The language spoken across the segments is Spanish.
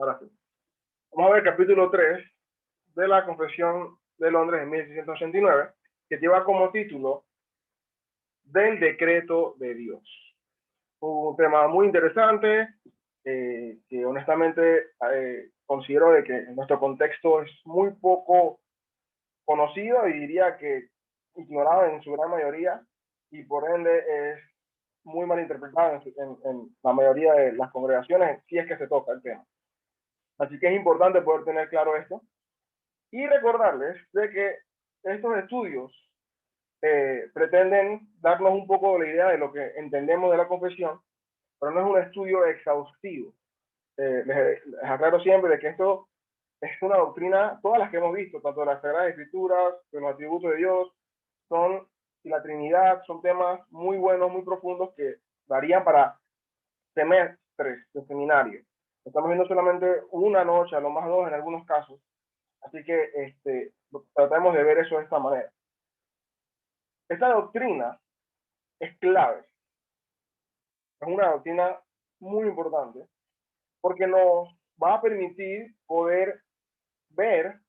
Ahora sí. Vamos a ver el capítulo 3 de la Confesión de Londres en 1689, que lleva como título Del decreto de Dios. Un tema muy interesante, que honestamente considero de que en nuestro contexto es muy poco conocido y diría que ignorado en su gran mayoría, y por ende es muy mal interpretado en la mayoría de las congregaciones, si es que se toca el tema. Así que es importante poder tener claro esto y recordarles de que estos estudios pretenden darnos un poco de la idea de lo que entendemos de la confesión, pero no es un estudio exhaustivo. Les aclaro siempre de que esto es una doctrina, todas las que hemos visto, tanto de las Sagradas Escrituras, de los atributos de Dios, y la Trinidad, son temas muy buenos, muy profundos, que darían para semestres de seminario. Estamos viendo solamente una noche, a lo más dos en algunos casos, así que tratemos de ver eso de esta manera. Esta doctrina es clave, es una doctrina muy importante, porque nos va a permitir poder ver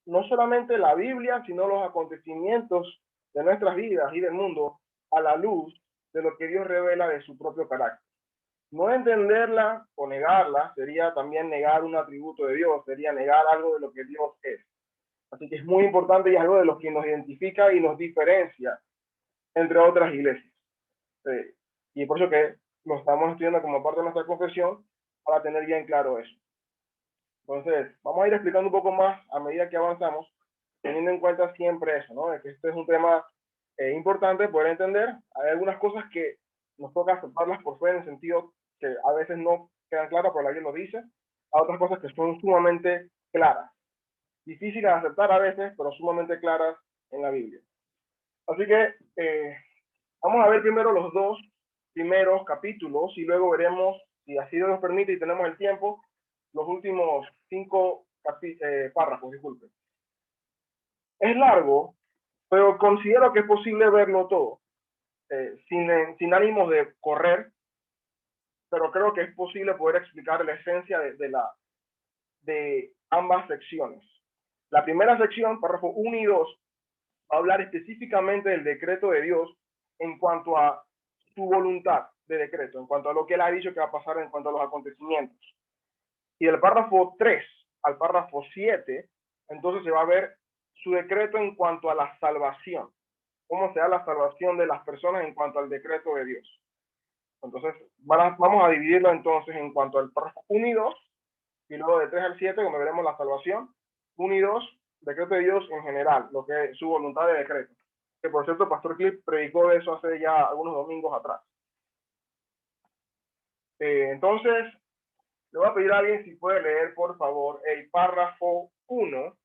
no solamente la Biblia, sino los acontecimientos de nuestras vidas y del mundo a la luz de lo que Dios revela de su propio carácter. No entenderla o negarla sería también negar un atributo de Dios, sería negar algo de lo que Dios es. Así que es muy importante y algo de lo que nos identifica y nos diferencia entre otras iglesias. Y por eso que lo estamos estudiando como parte de nuestra confesión, para tener bien claro eso. Entonces, vamos a ir explicando un poco más a medida que avanzamos, teniendo en cuenta siempre eso, ¿no? De que este es un tema importante poder entender. Hay algunas cosas que nos toca aceptarlas por fe, en el sentido que a veces no quedan claras, pero la Biblia lo dice. Hay otras cosas que son sumamente claras, difíciles de aceptar a veces, pero sumamente claras en la Biblia. Así que vamos a ver primero los dos primeros capítulos y luego veremos, si así Dios nos permite y tenemos el tiempo, los últimos 5 párrafos, disculpe. Es largo, pero considero que es posible verlo todo, sin ánimos de correr, pero creo que es posible poder explicar la esencia de ambas secciones. La primera sección, párrafo 1 y 2, va a hablar específicamente del decreto de Dios en cuanto a su voluntad de decreto, en cuanto a lo que él ha dicho que va a pasar en cuanto a los acontecimientos. Y del párrafo 3 al párrafo 7, entonces se va a ver su decreto en cuanto a la salvación, cómo se da la salvación de las personas en cuanto al decreto de Dios. Entonces, vamos a dividirlo entonces en cuanto al párrafo 1 y 2, y luego de 3 al 7, donde veremos la salvación. 1 y 2, decreto de Dios en general, lo que es su voluntad de decreto. Que por cierto, Pastor Clip predicó de eso hace ya algunos domingos atrás. Entonces, le voy a pedir a alguien si puede leer, por favor, el párrafo 1.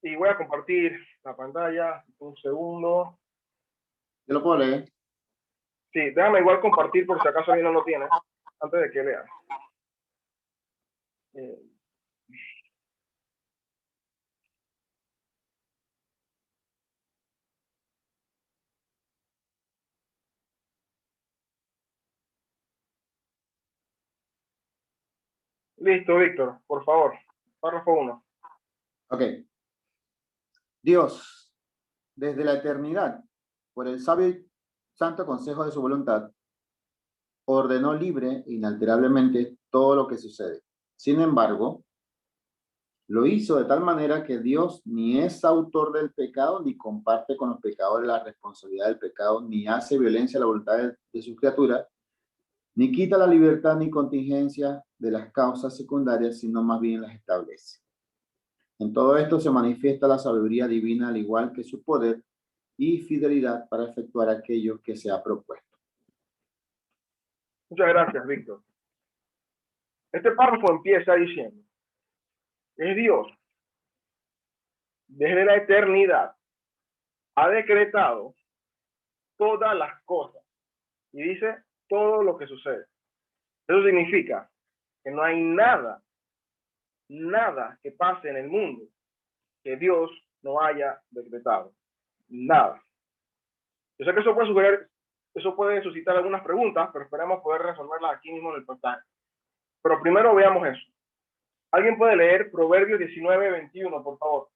Y voy a compartir la pantalla. Un segundo. Yo lo puedo leer. Sí, déjame igual compartir por si acaso alguien no lo tiene, antes de que lea. Listo, Víctor, por favor. Párrafo 1. Ok. Dios, desde la eternidad, por el sabio y santo consejo de su voluntad, ordenó libre e inalterablemente todo lo que sucede. Sin embargo, lo hizo de tal manera que Dios ni es autor del pecado, ni comparte con los pecadores la responsabilidad del pecado, ni hace violencia a la voluntad de sus criaturas, ni quita la libertad ni contingencia de las causas secundarias, sino más bien las establece. En todo esto se manifiesta la sabiduría divina, al igual que su poder y fidelidad para efectuar aquello que se ha propuesto. Muchas gracias, Víctor. Este párrafo empieza diciendo: es Dios, desde la eternidad, ha decretado todas las cosas. Y dice todo lo que sucede. Eso significa que no hay nada que pase en el mundo que Dios no haya decretado. Nada. Yo sé que eso puede suscitar algunas preguntas, pero esperemos poder resolverlas aquí mismo en el pasaje. Pero primero veamos eso. ¿Alguien puede leer Proverbios 19:21, por favor?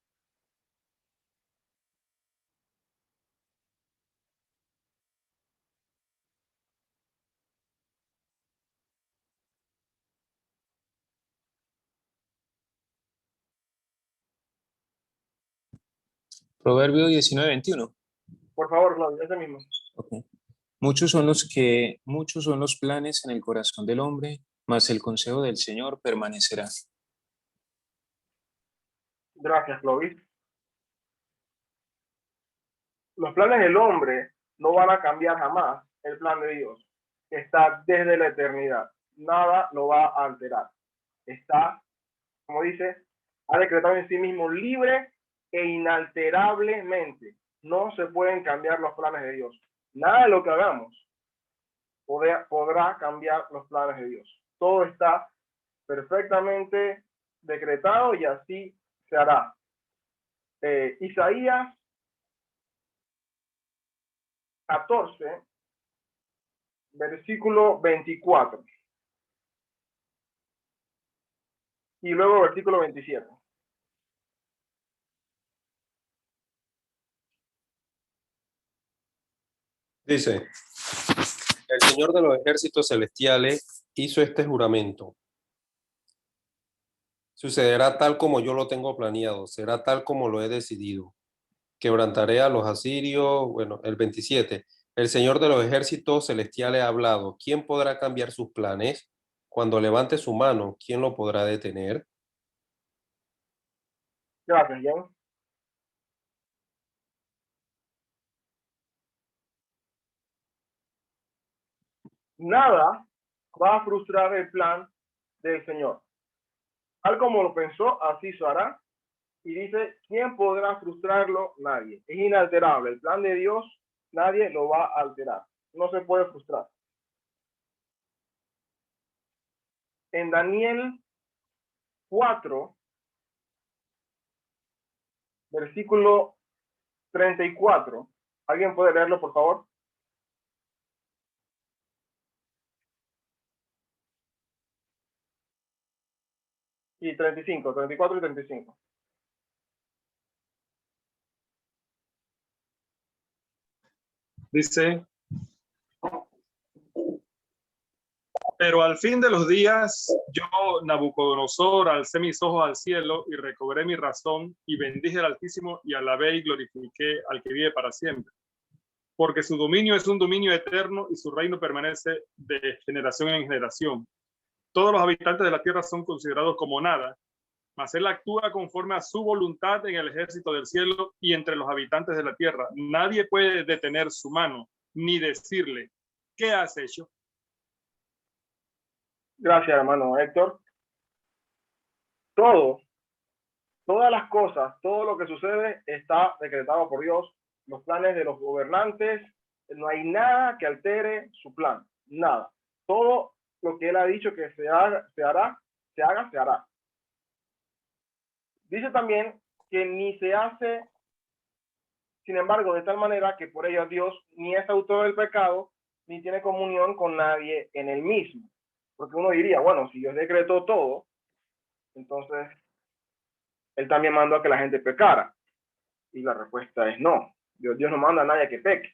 Proverbio 19:21. Por favor, Claudio, ese mismo. Okay. Muchos son los planes en el corazón del hombre, mas el consejo del Señor permanecerá. Gracias, Clovis. Los planes del hombre no van a cambiar jamás el plan de Dios. Está desde la eternidad. Nada lo va a alterar. Está, como dice, ha decretado en sí mismo libre e inalterablemente. No se pueden cambiar los planes de Dios. Nada de lo que hagamos podrá cambiar los planes de Dios. Todo está perfectamente decretado y así se hará. Isaías 14, versículo 24. Y luego versículo 27. Dice, el Señor de los ejércitos celestiales hizo este juramento. Sucederá tal como yo lo tengo planeado, será tal como lo he decidido. Quebrantaré a los asirios, bueno, el 27. El Señor de los ejércitos celestiales ha hablado. ¿Quién podrá cambiar sus planes? Cuando levante su mano, ¿quién lo podrá detener? Gracias, Jan. Nada va a frustrar el plan del Señor. Tal como lo pensó, así se hará. Y dice, ¿quién podrá frustrarlo? Nadie. Es inalterable. El plan de Dios, nadie lo va a alterar. No se puede frustrar. En Daniel 4, versículo 34. ¿Alguien puede leerlo, por favor? Y 35, 34 y 35. Dice, pero al fin de los días, yo, Nabucodonosor, alcé mis ojos al cielo y recobré mi razón y bendije al Altísimo y alabé y glorifiqué al que vive para siempre. Porque su dominio es un dominio eterno y su reino permanece de generación en generación. Todos los habitantes de la tierra son considerados como nada, mas él actúa conforme a su voluntad en el ejército del cielo y entre los habitantes de la tierra. Nadie puede detener su mano, ni decirle, ¿qué has hecho? Gracias, hermano Héctor. Todas las cosas, todo lo que sucede está decretado por Dios. Los planes de los gobernantes, no hay nada que altere su plan, nada. Todo lo que él ha dicho que se hará. Dice también que ni se hace, sin embargo, de tal manera que por ello Dios ni es autor del pecado, ni tiene comunión con nadie en el mismo. Porque uno diría, bueno, si Dios decretó todo, entonces él también mandó a que la gente pecara. Y la respuesta es no. Dios no manda a nadie que peque.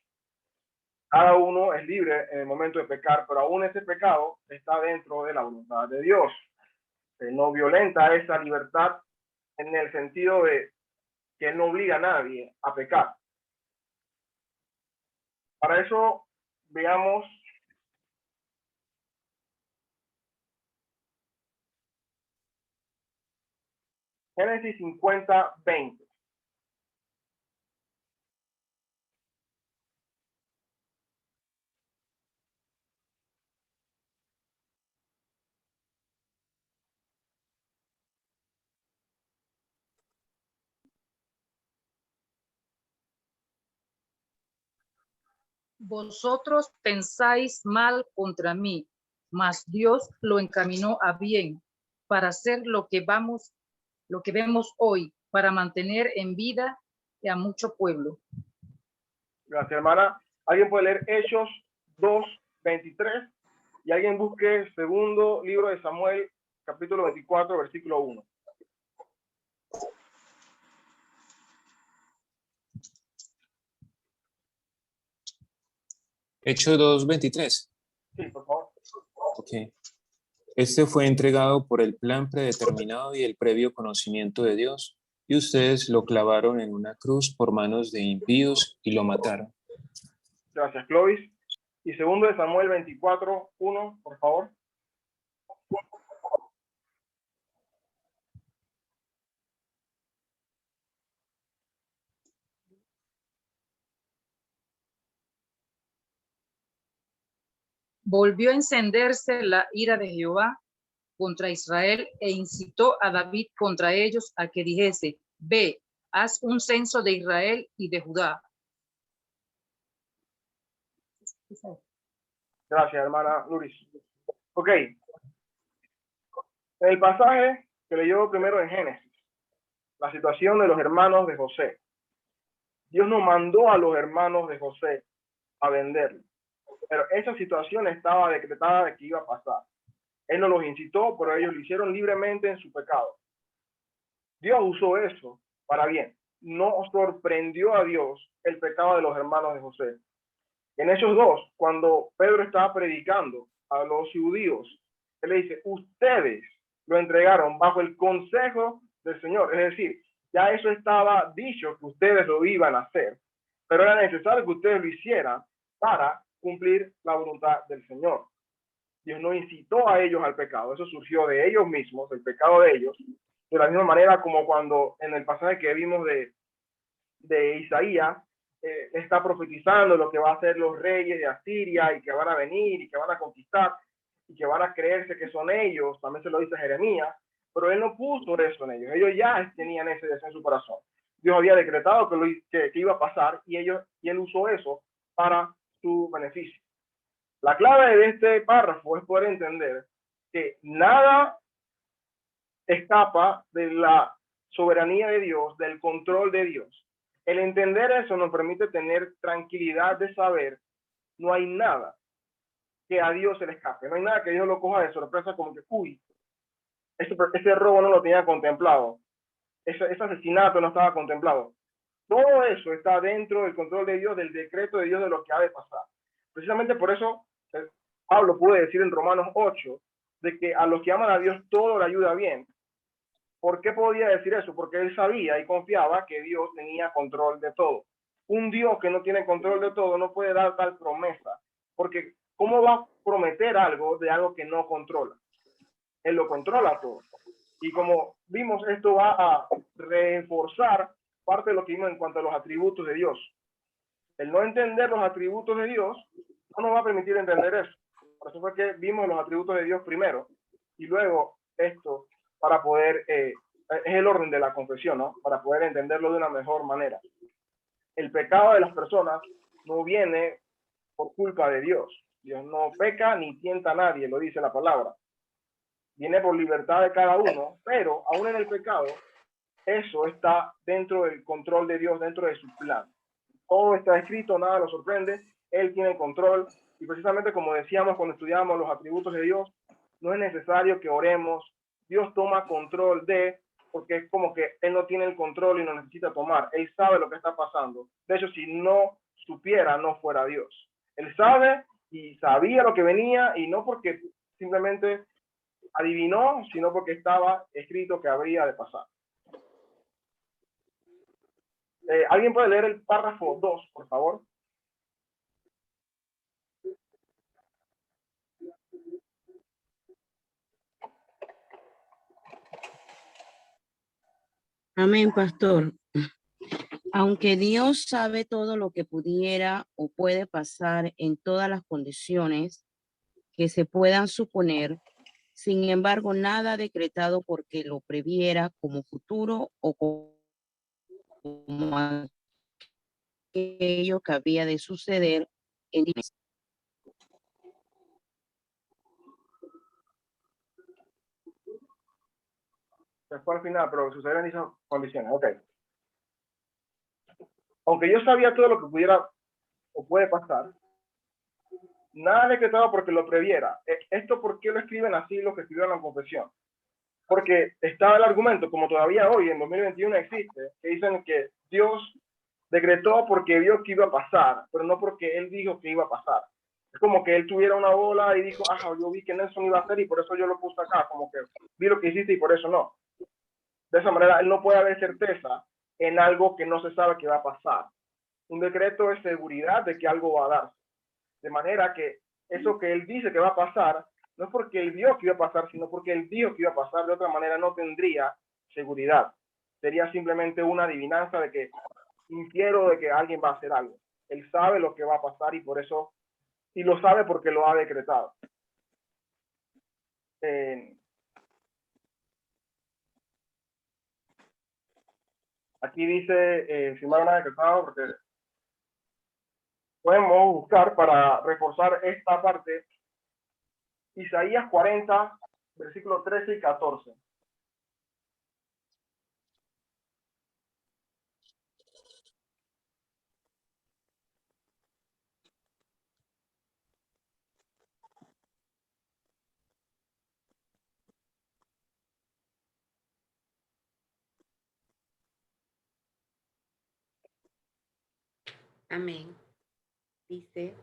Cada uno es libre en el momento de pecar, pero aún ese pecado está dentro de la voluntad de Dios. No violenta esa libertad en el sentido de que él no obliga a nadie a pecar. Para eso veamos Génesis 50:20. Vosotros pensáis mal contra mí, mas Dios lo encaminó a bien para hacer lo que vemos hoy, para mantener en vida a mucho pueblo. Gracias, hermana. ¿Alguien puede leer Hechos 2:23? Y alguien busque segundo libro de Samuel, capítulo 24, versículo 1. Hechos 2:23. Sí, por favor. Ok. Este fue entregado por el plan predeterminado y el previo conocimiento de Dios, y ustedes lo clavaron en una cruz por manos de impíos y lo mataron. Gracias, Clovis. Y segundo de Samuel 24, 1, por favor. Volvió a encenderse la ira de Jehová contra Israel e incitó a David contra ellos a que dijese: ve, haz un censo de Israel y de Judá. Gracias, hermana Luris. Ok. En el pasaje que leyó primero en Génesis, la situación de los hermanos de José. Dios no mandó a los hermanos de José a venderlo, pero esa situación estaba decretada de que iba a pasar. Él no los incitó, pero ellos lo hicieron libremente en su pecado. Dios usó eso para bien. No sorprendió a Dios el pecado de los hermanos de José. En Hechos 2, cuando Pedro estaba predicando a los judíos, él le dice: ustedes lo entregaron bajo el consejo del Señor. Es decir, ya eso estaba dicho que ustedes lo iban a hacer, pero era necesario que ustedes lo hicieran para cumplir la voluntad del Señor. Dios no incitó a ellos al pecado, eso surgió de ellos mismos, el pecado de ellos, de la misma manera como cuando en el pasaje que vimos de Isaías, está profetizando lo que va a hacer los reyes de Asiria y que van a venir y que van a conquistar y que van a creerse que son ellos. También se lo dice Jeremías, pero él no puso eso en ellos. Ellos ya tenían ese deseo en su corazón. Dios había decretado que iba a pasar y él usó eso para su beneficio. La clave de este párrafo es poder entender que nada escapa de la soberanía de Dios, del control de Dios. El entender eso nos permite tener tranquilidad de saber no hay nada que a Dios se le escape, no hay nada que Dios lo coja de sorpresa como que, uy, ese robo no lo tenía contemplado, ese asesinato no estaba contemplado. Todo eso está dentro del control de Dios, del decreto de Dios de lo que ha de pasar. Precisamente por eso Pablo puede decir en Romanos 8 de que a los que aman a Dios todo le ayuda bien. ¿Por qué podía decir eso? Porque él sabía y confiaba que Dios tenía control de todo. Un Dios que no tiene control de todo no puede dar tal promesa, porque ¿cómo va a prometer algo de algo que no controla? Él lo controla todo. Y como vimos, esto va a reforzar parte de lo que vimos en cuanto a los atributos de Dios. El no entender los atributos de Dios no nos va a permitir entender eso. Por eso fue que vimos los atributos de Dios primero y luego esto para poder, es el orden de la confesión, ¿no? Para poder entenderlo de una mejor manera. El pecado de las personas no viene por culpa de Dios. Dios no peca ni tienta a nadie, lo dice la palabra. Viene por libertad de cada uno, pero aún en el pecado, eso está dentro del control de Dios, dentro de su plan. Todo está escrito, nada lo sorprende, Él tiene control, y precisamente como decíamos cuando estudiábamos los atributos de Dios, no es necesario que oremos, Dios toma control porque es como que Él no tiene el control y no necesita tomar, Él sabe lo que está pasando. De hecho, si no supiera, no fuera Dios. Él sabe y sabía lo que venía, y no porque simplemente adivinó, sino porque estaba escrito que habría de pasar. ¿Alguien puede leer el párrafo 2, por favor? Amén, pastor. Aunque Dios sabe todo lo que pudiera o puede pasar en todas las condiciones que se puedan suponer, sin embargo, nada decretado porque lo previera como futuro o como aquello que había de suceder en Se fue al final, pero sucedió en esas condiciones. Ok. Aunque yo sabía todo lo que pudiera o puede pasar, Nada decretado porque lo previera. ¿Esto por qué lo escriben así los que escribieron la confesión? Porque estaba el argumento, como todavía hoy, en 2021 existe, que dicen que Dios decretó porque vio que iba a pasar, pero no porque él dijo que iba a pasar. Es como que él tuviera una bola y dijo, ajá, yo vi que Nelson iba a hacer y por eso yo lo puse acá, como que vi lo que hiciste y por eso no. De esa manera, él no puede haber certeza en algo que no se sabe que va a pasar. Un decreto es seguridad de que algo va a darse. De manera que eso que él dice que va a pasar, no es porque él vio que iba a pasar, sino porque él dijo que iba a pasar. De otra manera no tendría seguridad. Sería simplemente una adivinanza de que infiero de que alguien va a hacer algo. Él sabe lo que va a pasar y por eso, y lo sabe porque lo ha decretado. Aquí dice, si me lo ha decretado, porque podemos buscar para reforzar esta parte, Isaías 40, versículos 13 y 14. Amén. Dice,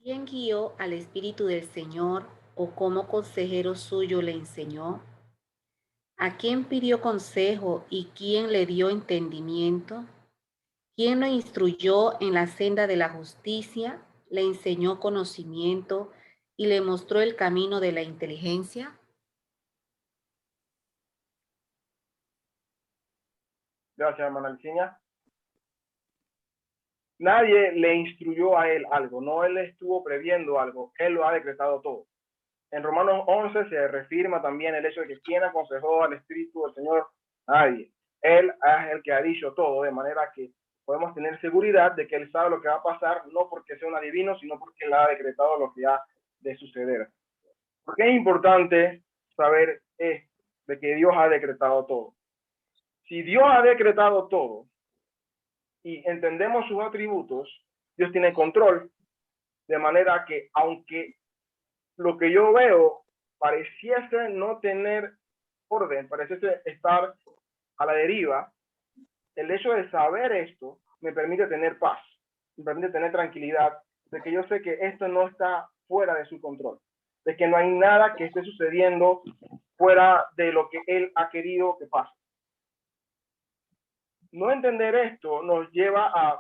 ¿quién guió al Espíritu del Señor o cómo consejero suyo le enseñó? ¿A quién pidió consejo y quién le dio entendimiento? ¿Quién lo instruyó en la senda de la justicia, le enseñó conocimiento y le mostró el camino de la inteligencia? Gracias, hermana Alcinia. Nadie le instruyó a él algo, no él estuvo previendo algo, él lo ha decretado todo. En Romanos 11 se reafirma también el hecho de que quien aconsejó al Espíritu del Señor, nadie. Él es el que ha dicho todo, de manera que podemos tener seguridad de que él sabe lo que va a pasar, no porque sea un adivino, sino porque él ha decretado lo que ha de suceder. Porque es importante saber esto, de que Dios ha decretado todo. Si Dios ha decretado todo y entendemos sus atributos, Dios tiene control, de manera que aunque lo que yo veo pareciese no tener orden, pareciese estar a la deriva, el hecho de saber esto me permite tener paz, me permite tener tranquilidad, de que yo sé que esto no está fuera de su control, de que no hay nada que esté sucediendo fuera de lo que Él ha querido que pase. No entender esto nos lleva a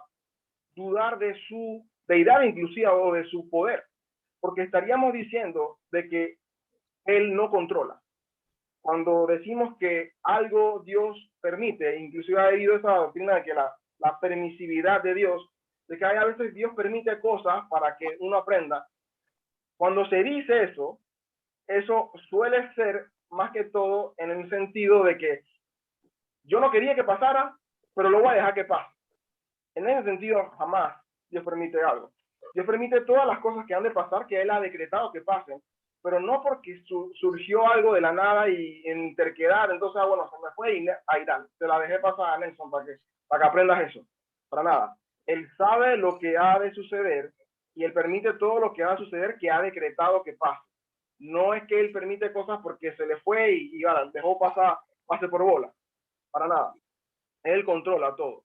dudar de su deidad inclusive o de su poder, porque estaríamos diciendo de que Él no controla. Cuando decimos que algo Dios permite, inclusive ha habido esa doctrina de que la permisividad de Dios, de que a veces Dios permite cosas para que uno aprenda. Cuando se dice eso, eso suele ser más que todo en el sentido de que yo no quería que pasara, pero lo voy a dejar que pase. En ese sentido, jamás Dios permite algo. Dios permite todas las cosas que han de pasar, que Él ha decretado que pasen, pero no porque surgió algo de la nada y en terquedad, entonces, bueno, se me fue y ahí tal, te la dejé pasar a Nelson para que aprendas eso. Para nada. Él sabe lo que ha de suceder y Él permite todo lo que va a suceder que ha decretado que pase. No es que Él permite cosas porque se le fue y dejó pase por bola. Para nada. Él controla todo.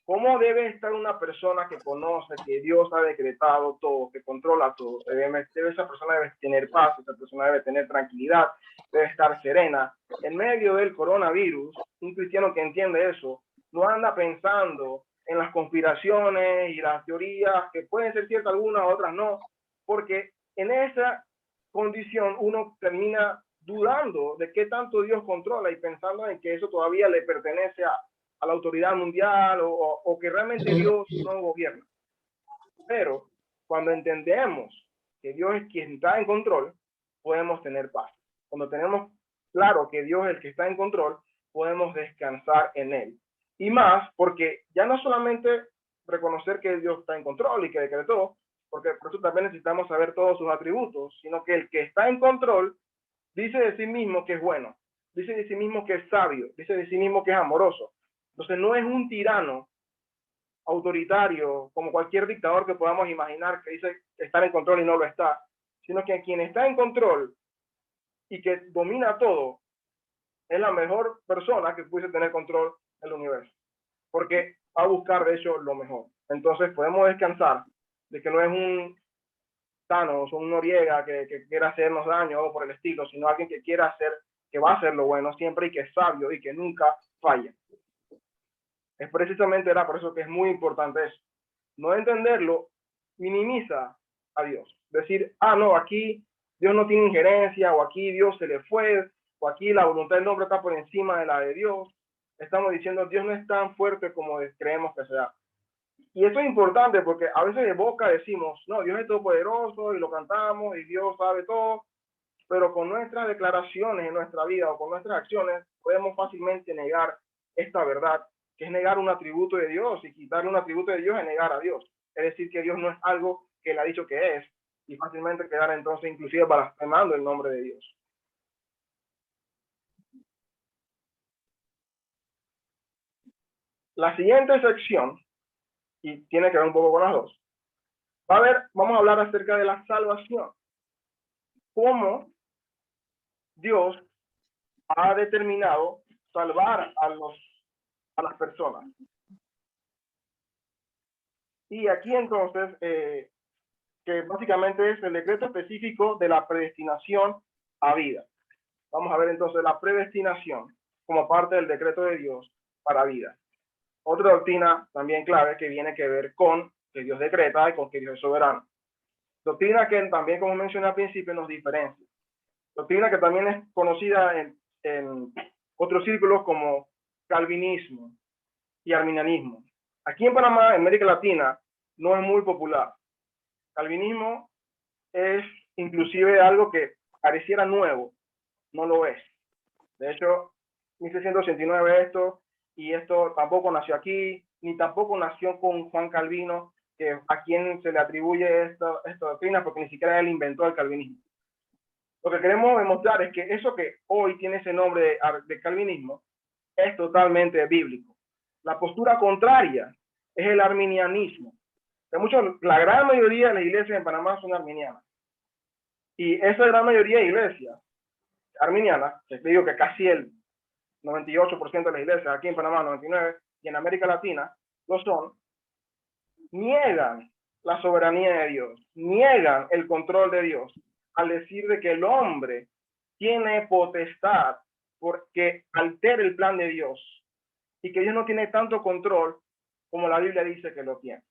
¿Cómo debe estar una persona que conoce que Dios ha decretado todo, que controla todo? Esa persona debe tener paz, esa persona debe tener tranquilidad, debe estar serena. En medio del coronavirus, un cristiano que entiende eso, no anda pensando en las conspiraciones y las teorías, que pueden ser ciertas algunas, otras no, porque en esa condición uno termina dudando de qué tanto Dios controla y pensando en que eso todavía le pertenece a la autoridad mundial o que realmente Dios no gobierna. Pero cuando entendemos que Dios es quien está en control, podemos tener paz. Cuando tenemos claro que Dios es el que está en control, podemos descansar en Él. Y más porque ya no solamente reconocer que Dios está en control y que decretó, porque por eso también necesitamos saber todos sus atributos, sino que el que está en control dice de sí mismo que es bueno, dice de sí mismo que es sabio, dice de sí mismo que es amoroso. Entonces no es un tirano autoritario, como cualquier dictador que podamos imaginar que dice estar en control y no lo está, sino que quien está en control y que domina todo es la mejor persona que pudiese tener control del universo, porque va a buscar de hecho lo mejor. Entonces podemos descansar de que no es un Thanos o un Noriega que quiera hacernos daño o por el estilo, sino alguien que quiera hacer, que va a hacer lo bueno siempre y que es sabio y que nunca falla. Es precisamente por eso que es muy importante eso. No entenderlo minimiza a Dios. Decir, no, aquí Dios no tiene injerencia, o aquí Dios se le fue, o aquí la voluntad del hombre está por encima de la de Dios. Estamos diciendo, Dios no es tan fuerte como creemos que sea. Y eso es importante porque a veces de boca decimos, no, Dios es todopoderoso y lo cantamos y Dios sabe todo, pero con nuestras declaraciones en nuestra vida o con nuestras acciones podemos fácilmente negar esta verdad, que es negar un atributo de Dios, y quitarle un atributo de Dios es negar a Dios. Es decir, que Dios no es algo que Él ha dicho que es, y fácilmente quedar entonces inclusive blasfemando el nombre de Dios. La siguiente sección, y tiene que ver un poco con las dos, vamos a hablar acerca de la salvación. Cómo Dios ha determinado salvar a las personas. Y aquí entonces, que básicamente es el decreto específico de la predestinación a vida. Vamos a ver entonces la predestinación como parte del decreto de Dios para vida. Otra doctrina también clave que viene que ver con que Dios decreta y con que Dios es soberano. Doctrina que también, como mencioné al principio, nos diferencia. Doctrina que también es conocida en otros círculos como calvinismo y arminianismo. Aquí en Panamá, en América Latina, no es muy popular. Calvinismo es inclusive algo que pareciera nuevo, no lo es. De hecho, 1689 esto, y esto tampoco nació aquí, ni tampoco nació con Juan Calvino, que a quien se le atribuye esta doctrina, porque ni siquiera él inventó el calvinismo. Lo que queremos demostrar es que eso que hoy tiene ese nombre de calvinismo es totalmente bíblico. La postura contraria es el arminianismo. La gran mayoría de las iglesias en Panamá son arminianas. Y esa gran mayoría de iglesias arminianas, les digo que casi el 98% de las iglesias aquí en Panamá, 99%, y en América Latina lo son, niegan la soberanía de Dios, niegan el control de Dios, al decir de que el hombre tiene potestad porque altera el plan de Dios y que Dios no tiene tanto control como la Biblia dice que lo tiene.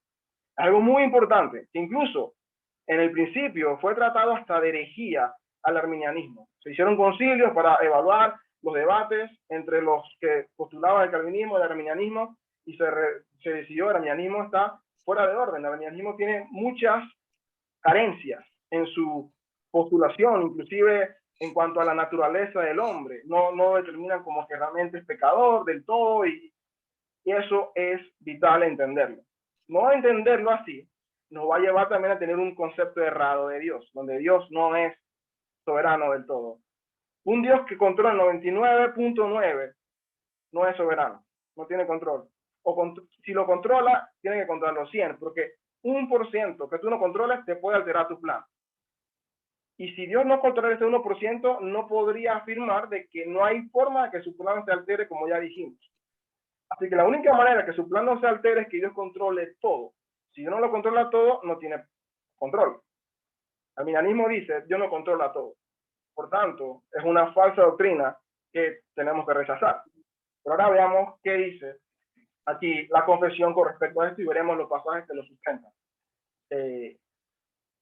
Algo muy importante, que incluso en el principio fue tratado hasta de herejía al arminianismo. Se hicieron concilios para evaluar los debates entre los que postulaban el calvinismo y el arminianismo, y se decidió que el arminianismo está fuera de orden. El arminianismo tiene muchas carencias en su postulación, inclusive en cuanto a la naturaleza del hombre. No determinan como que realmente es pecador del todo, y eso es vital entenderlo. No entenderlo así nos va a llevar también a tener un concepto errado de Dios, donde Dios no es soberano del todo. Un Dios que controla el 99.9 no es soberano, no tiene control. Si lo controla, tiene que controlarlo 100, porque 1% que tú no controles te puede alterar tu plan. Y si Dios no controla ese 1%, no podría afirmar de que no hay forma de que su plan se altere, como ya dijimos. Así que la única manera que su plan no se altere es que Dios controle todo. Si Dios no lo controla todo, no tiene control. El arminianismo dice, Dios no controla todo. Por tanto, es una falsa doctrina que tenemos que rechazar. Pero ahora veamos qué dice aquí la confesión con respecto a esto, y veremos los pasajes que lo sustentan.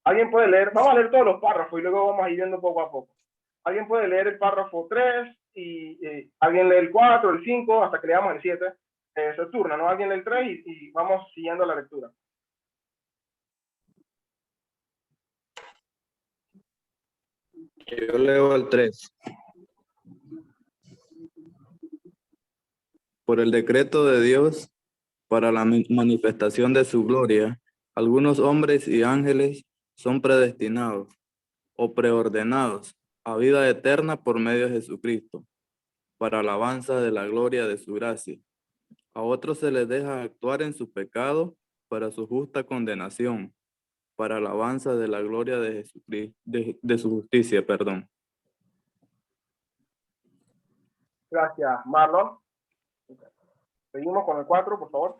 Alguien puede leer, vamos a leer todos los párrafos y luego vamos a ir viendo poco a poco. Alguien puede leer el párrafo 3 y alguien lee el 4, el 5, hasta que leamos el 7. Se turna, ¿no? Alguien lee el 3 y vamos siguiendo la lectura. Yo leo el 3. Por el decreto de Dios, para la manifestación de su gloria, algunos hombres y ángeles son predestinados o preordenados a vida eterna por medio de Jesucristo, para alabanza de la gloria de su gracia, A otros se les deja actuar en su pecado para su justa condenación, para alabanza de la gloria de Jesucristo, de su justicia, perdón. Gracias, Marlon. Seguimos con el 4, por favor.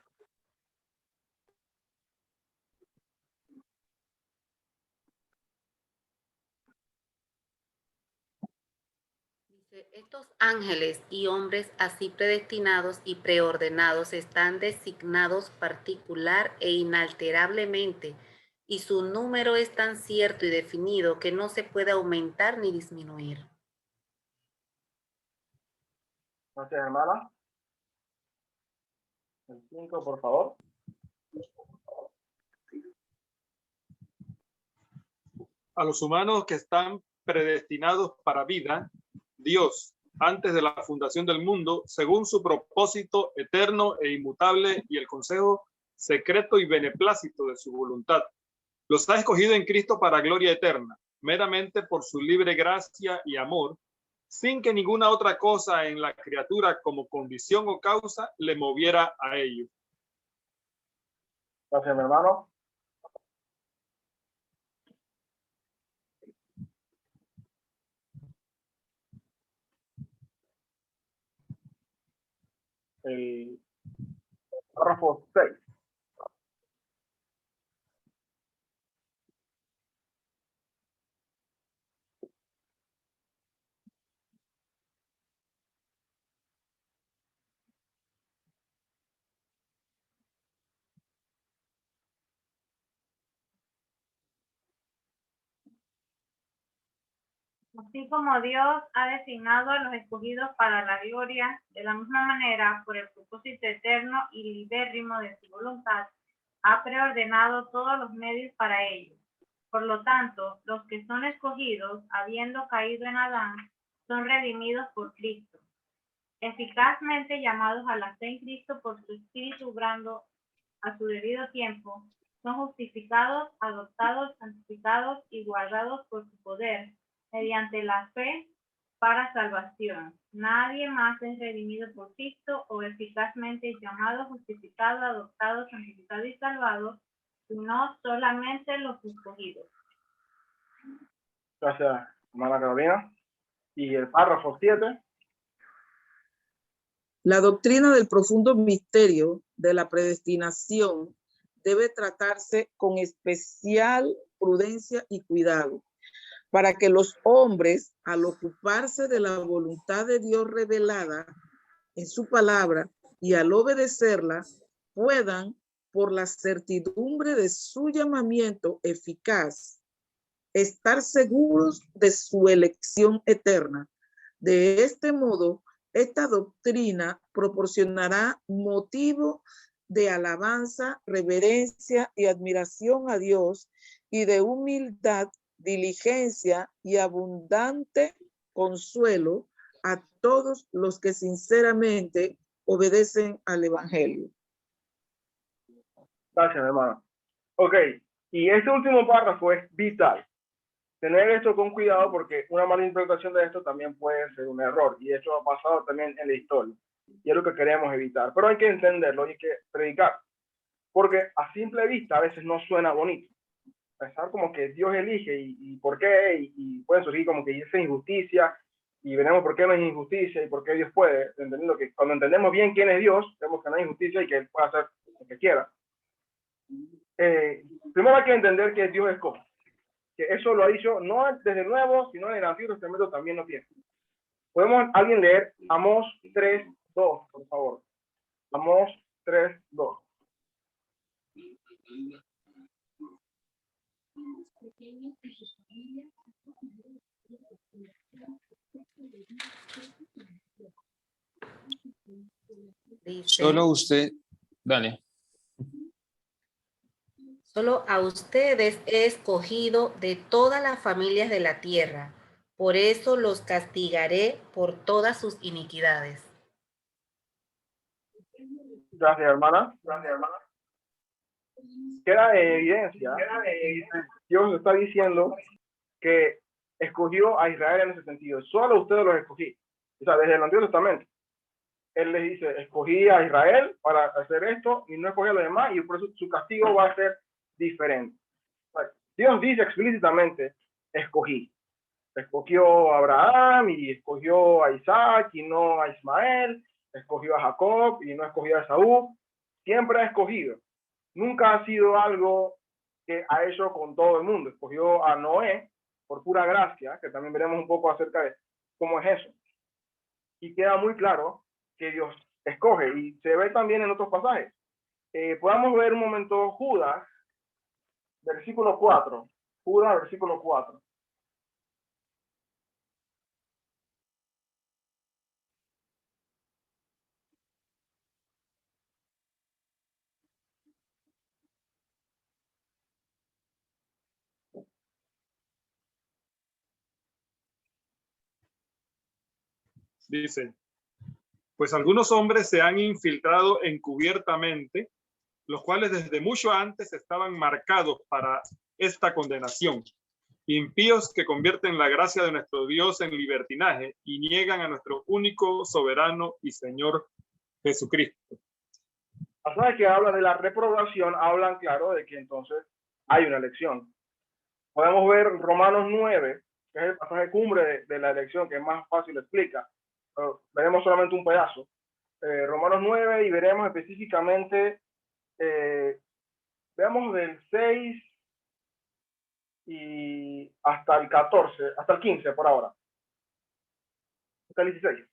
Estos ángeles y hombres así predestinados y preordenados están designados particular e inalterablemente, y su número es tan cierto y definido que no se puede aumentar ni disminuir. Gracias, hermana. El 5, por favor. A los humanos que están predestinados para vida, Dios, antes de la fundación del mundo, según su propósito eterno e inmutable y el consejo secreto y beneplácito de su voluntad, los ha escogido en Cristo para gloria eterna, meramente por su libre gracia y amor, sin que ninguna otra cosa en la criatura como condición o causa le moviera a ello. Gracias, mi hermano. El párrafo 6. Así como Dios ha designado a los escogidos para la gloria, de la misma manera, por el propósito eterno y libérrimo de su voluntad, ha preordenado todos los medios para ello. Por lo tanto, los que son escogidos, habiendo caído en Adán, son redimidos por Cristo, eficazmente llamados a la fe en Cristo por su Espíritu obrando a su debido tiempo, son justificados, adoptados, santificados y guardados por su poder, mediante la fe para salvación. Nadie más es redimido por Cristo o eficazmente llamado, justificado, adoptado, santificado y salvado, sino solamente los escogidos. Gracias, hermana Carolina. Y el párrafo 7. La doctrina del profundo misterio de la predestinación debe tratarse con especial prudencia y cuidado, para que los hombres, al ocuparse de la voluntad de Dios revelada en su palabra y al obedecerla, puedan, por la certidumbre de su llamamiento eficaz, estar seguros de su elección eterna. De este modo, esta doctrina proporcionará motivo de alabanza, reverencia y admiración a Dios y de humildad, diligencia y abundante consuelo a todos los que sinceramente obedecen al Evangelio. Gracias, hermano. Ok, y este último párrafo es vital. Tener esto con cuidado porque una mala interpretación de esto también puede ser un error. Y esto ha pasado también en la historia. Y es lo que queremos evitar. Pero hay que entenderlo y hay que predicar. Porque a simple vista a veces no suena bonito. Pensar como que Dios elige y por qué, y puede surgir como que es injusticia, y veremos por qué no es injusticia y por qué Dios puede, entendiendo que cuando entendemos bien quién es Dios, vemos que no hay injusticia y que Él puede hacer lo que quiera. Primero hay que entender que Dios escoge, que eso lo ha dicho no desde el Nuevo, sino en el Antiguo Testamento también lo tiene. ¿Podemos alguien leer Amós 3:2, por favor? Amós 3:2. Solo usted, dale. Solo a ustedes he escogido de todas las familias de la tierra, por eso los castigaré por todas sus iniquidades. Gracias, hermana. Gracias, hermana. Queda evidencia. Dios está diciendo que escogió a Israel en ese sentido. Solo ustedes los escogí. O sea, desde el Antiguo Testamento. Él les dice, escogí a Israel para hacer esto y no escogí a los demás, y por eso su castigo va a ser diferente. Dios dice explícitamente, escogí. Escogió a Abraham y escogió a Isaac y no a Ismael, escogió a Jacob y no escogió a Esaú. Siempre ha escogido. Nunca ha sido algo que ha hecho con todo el mundo. Escogió a Noé por pura gracia, que también veremos un poco acerca de cómo es eso. Y queda muy claro que Dios escoge, y se ve también en otros pasajes. Podamos ver un momento Judas, versículo 4. Judas, versículo 4. Dice, pues algunos hombres se han infiltrado encubiertamente, los cuales desde mucho antes estaban marcados para esta condenación. Impíos que convierten la gracia de nuestro Dios en libertinaje y niegan a nuestro único soberano y Señor Jesucristo. Pasajes que hablan de la reprobación hablan, claro, de que entonces hay una elección. Podemos ver Romanos 9, que es el pasaje cumbre de la elección, que es más fácil explica. Pero veremos solamente un pedazo. Romanos 9, y veremos específicamente, veamos del 6 y hasta el 14, hasta el 15 por ahora. Hasta el 16.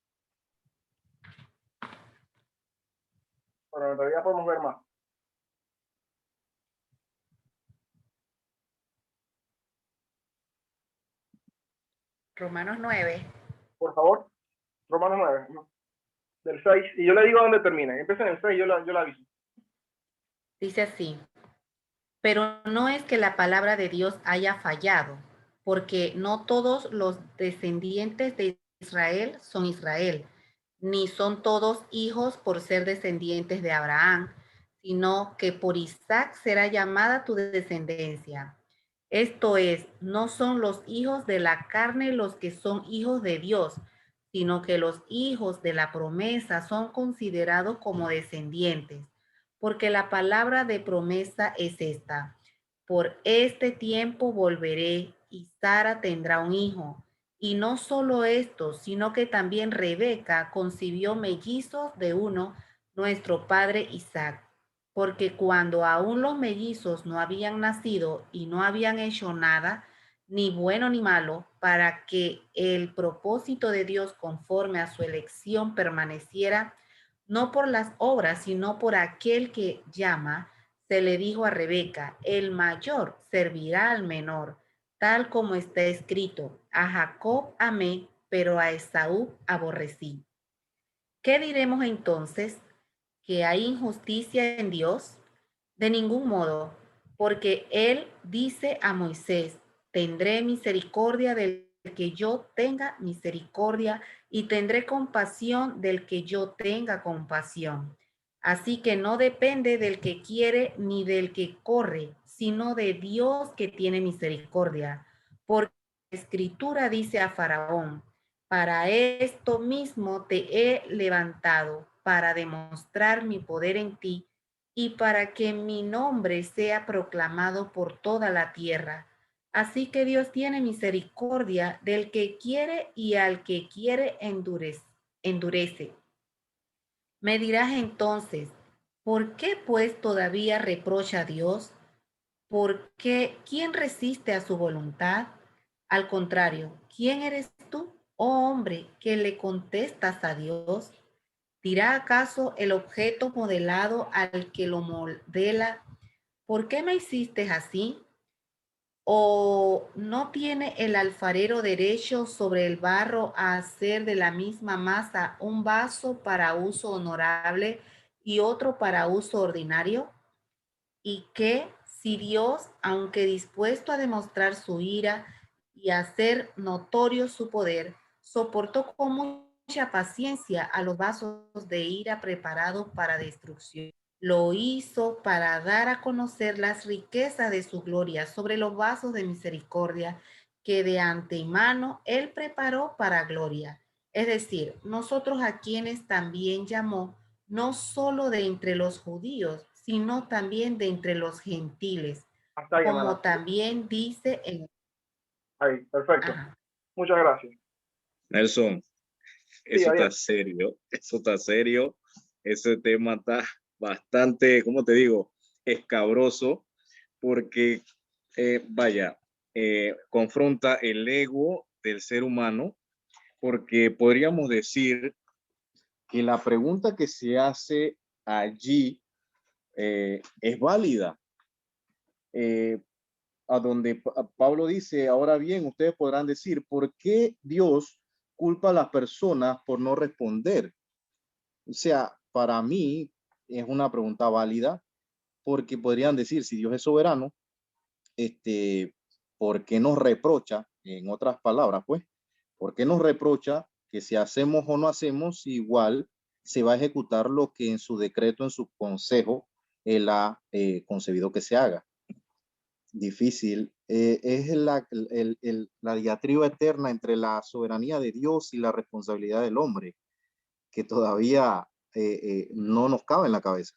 Pero en realidad podemos ver más. Romanos 9. Por favor. Romanos 9. ¿No? Del 6. Y yo le digo dónde termina. Empieza en el 6, yo la aviso. Dice así, pero no es que la palabra de Dios haya fallado, porque no todos los descendientes de Israel son Israel, ni son todos hijos por ser descendientes de Abraham, sino que por Isaac será llamada tu descendencia. Esto es, no son los hijos de la carne los que son hijos de Dios, sino que los hijos de la promesa son considerados como descendientes. Porque la palabra de promesa es esta: por este tiempo volveré y Sara tendrá un hijo. Y no solo esto, sino que también Rebeca concibió mellizos de uno, nuestro padre Isaac. Porque cuando aún los mellizos no habían nacido y no habían hecho nada, ni bueno ni malo, para que el propósito de Dios conforme a su elección permaneciera, no por las obras, sino por aquel que llama, se le dijo a Rebeca, el mayor servirá al menor, tal como está escrito, a Jacob amé, pero a Esaú aborrecí. ¿Qué diremos entonces? ¿Que hay injusticia en Dios? De ningún modo, porque él dice a Moisés, tendré misericordia del que yo tenga misericordia y tendré compasión del que yo tenga compasión. Así que no depende del que quiere ni del que corre, sino de Dios que tiene misericordia. Porque la Escritura dice a Faraón, para esto mismo te he levantado, para demostrar mi poder en ti y para que mi nombre sea proclamado por toda la tierra. Así que Dios tiene misericordia del que quiere y al que quiere endurece. Me dirás entonces, ¿por qué pues todavía reprocha a Dios? ¿Por qué? ¿Quién resiste a su voluntad? Al contrario, ¿quién eres tú, oh hombre, que le contestas a Dios? ¿Dirá acaso el objeto modelado al que lo modela, ¿por qué me hiciste así? ¿O no tiene el alfarero derecho sobre el barro a hacer de la misma masa un vaso para uso honorable y otro para uso ordinario? Y que si Dios, aunque dispuesto a demostrar su ira y a hacer notorio su poder, soportó con mucha paciencia a los vasos de ira preparados para destrucción, lo hizo para dar a conocer las riquezas de su gloria sobre los vasos de misericordia que de antemano él preparó para gloria, Es decir, nosotros a quienes también llamó, no solo de entre los judíos, sino también de entre los gentiles, Hasta ahí, como hermana. también dice en... Ahí, perfecto. Ajá. Muchas gracias. Nelson, Sí, eso está Ariel. serio, eso está serio. Ese tema está bastante, ¿cómo te digo? Escabroso, porque, vaya, confronta el ego del ser humano, porque podríamos decir que la pregunta que se hace allí es válida. A donde Pablo dice, ahora bien, ustedes podrán decir, ¿por qué Dios culpa a las personas por no responder? O sea, para mí es una pregunta válida, porque podrían decir, si Dios es soberano, ¿por qué nos reprocha, en otras palabras, pues, por qué nos reprocha que si hacemos o no hacemos, igual se va a ejecutar lo que en su decreto, en su consejo, él ha concebido que se haga? Difícil. Es la diatriba eterna entre la soberanía de Dios y la responsabilidad del hombre, que todavía no nos cabe en la cabeza.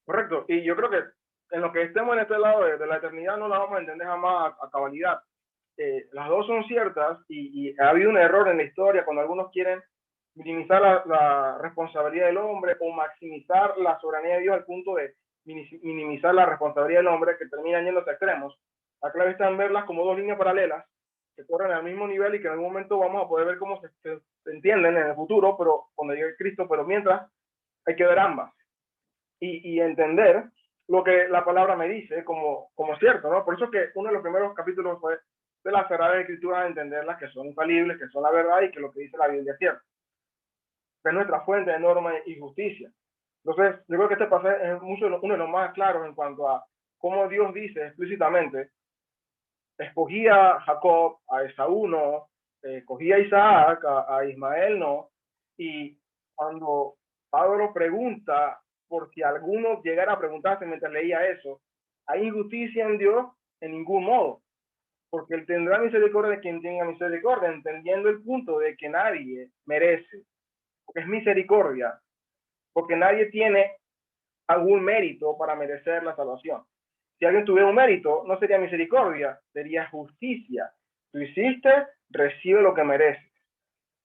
Correcto. Y yo creo que en lo que estemos en este lado de la eternidad no la vamos a entender jamás a cabalidad. Las dos son ciertas y ha habido un error en la historia cuando algunos quieren minimizar la responsabilidad del hombre o maximizar la soberanía de Dios al punto de minimizar la responsabilidad del hombre, que terminan yendo a extremos. La clave está en verlas como dos líneas paralelas que corren al mismo nivel y que en algún momento vamos a poder ver cómo se entienden en el futuro, pero cuando llegue Cristo, pero mientras hay que ver ambas y entender lo que la palabra me dice como cierto, ¿no? Por eso que uno de los primeros capítulos fue de las Sagradas Escrituras, entenderlas, que son infalibles, que son la verdad y que lo que dice la Biblia es cierto. Que es nuestra fuente de norma y justicia. Entonces, yo creo que este pasaje es uno de los más claros en cuanto a cómo Dios dice explícitamente, escogía a Jacob, a Esaú no, escogía a Isaac, a Ismael no, y cuando Pablo pregunta por si alguno llegara a preguntarse mientras leía eso, ¿hay injusticia en Dios? En ningún modo, porque él tendrá misericordia de quien tenga misericordia, entendiendo el punto de que nadie merece, porque es misericordia, porque nadie tiene algún mérito para merecer la salvación. Si alguien tuviera un mérito, no sería misericordia, sería justicia. Tú hiciste, recibe lo que mereces.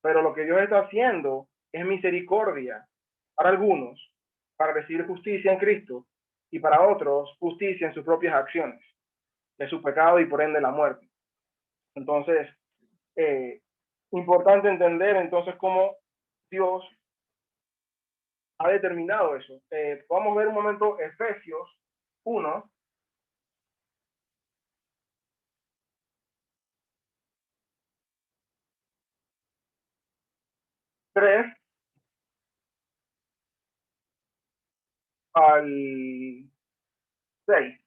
Pero lo que Dios está haciendo es misericordia para algunos, para recibir justicia en Cristo, y para otros, justicia en sus propias acciones, de su pecado y por ende la muerte. Entonces, importante entender entonces cómo Dios ha determinado eso. Vamos a ver un momento Efesios 1. Al 6.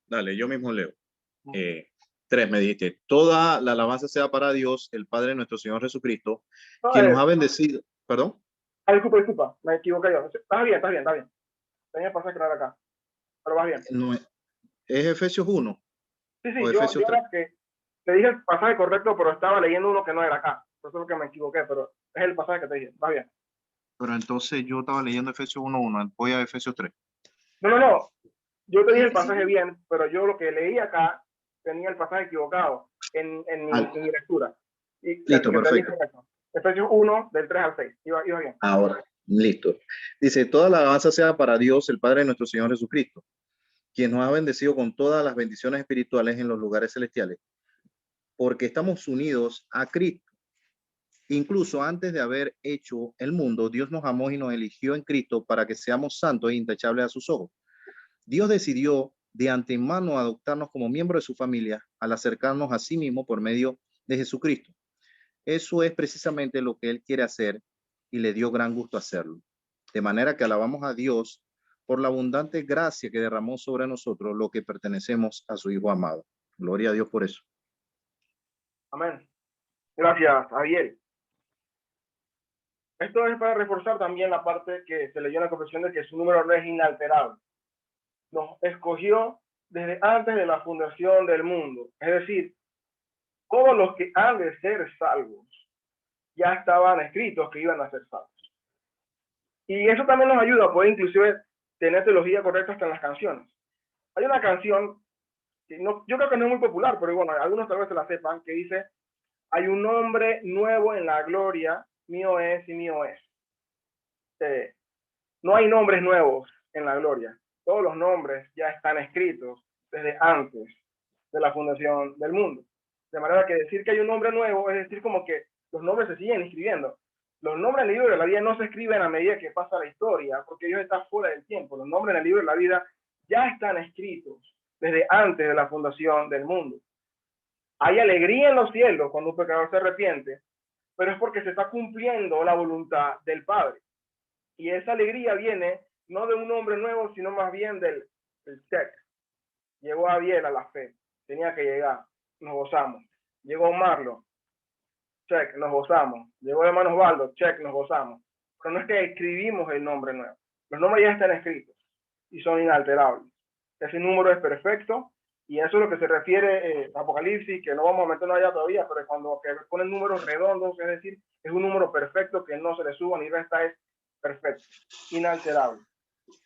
Dale, yo mismo leo. 3 me dijiste, toda la alabanza sea para Dios, el Padre de nuestro Señor Jesucristo, quien nos ha bendecido. ¿Perdón? Disculpa, me equivoqué yo. Está bien. Tenía que pasar claro acá, pero vas bien. No, ¿es Efesios 1? Sí, o yo Efesios 3. era que te dije el pasaje correcto, pero estaba leyendo uno que no era acá. Por eso es que me equivoqué, pero es el pasaje que te dije. Vas bien. Pero entonces yo estaba leyendo Efesios 1:1, voy a Efesios 3. No. Yo te dije el pasaje bien, pero yo lo que leí acá tenía el pasaje equivocado en mi lectura. Y Listo, perfecto. Efesios 1, del 3 al 6. Iba bien. Ahora, listo. Dice, toda la alabanza sea para Dios, el Padre de nuestro Señor Jesucristo, quien nos ha bendecido con todas las bendiciones espirituales en los lugares celestiales, porque estamos unidos a Cristo. Incluso antes de haber hecho el mundo, Dios nos amó y nos eligió en Cristo para que seamos santos e intachables a sus ojos. Dios decidió de antemano adoptarnos como miembros de su familia al acercarnos a sí mismo por medio de Jesucristo. Eso es precisamente lo que Él quiere hacer y le dio gran gusto hacerlo. De manera que alabamos a Dios por la abundante gracia que derramó sobre nosotros, lo que pertenecemos a su Hijo amado. Gloria a Dios por eso. Amén. Gracias, Javier. Esto es para reforzar también la parte que se leyó en la confesión de que su número no es inalterable. Nos escogió desde antes de la fundación del mundo. Es decir, todos los que han de ser salvos ya estaban escritos que iban a ser salvos. Y eso también nos ayuda a poder inclusive tener teología correcta hasta en las canciones. Hay una canción, que no, yo creo que no es muy popular, pero bueno, algunos tal vez se la sepan, que dice, hay un nombre nuevo en la gloria, mío es y mío es. No hay nombres nuevos en la gloria. Todos los nombres ya están escritos desde antes de la fundación del mundo. De manera que decir que hay un nombre nuevo es decir como que los nombres se siguen escribiendo. Los nombres en el libro de la vida no se escriben a medida que pasa la historia, porque ellos están fuera del tiempo. Los nombres en el libro de la vida ya están escritos desde antes de la fundación del mundo. Hay alegría en los cielos cuando un pecador se arrepiente, pero es porque se está cumpliendo la voluntad del Padre. Y esa alegría viene no de un hombre nuevo, sino más bien del check. Llegó Abiel a la fe, tenía que llegar, nos gozamos. Llegó Marlon, check, nos gozamos. Llegó hermano Osvaldo, check, nos gozamos. Pero no es que escribimos el nombre nuevo. Los nombres ya están escritos y son inalterables. Ese número es perfecto y eso es lo que se refiere a Apocalipsis, que no vamos a meternos allá todavía, pero cuando que ponen números redondos, es decir, es un número perfecto que no se le suba ni resta, es perfecto, inalterable.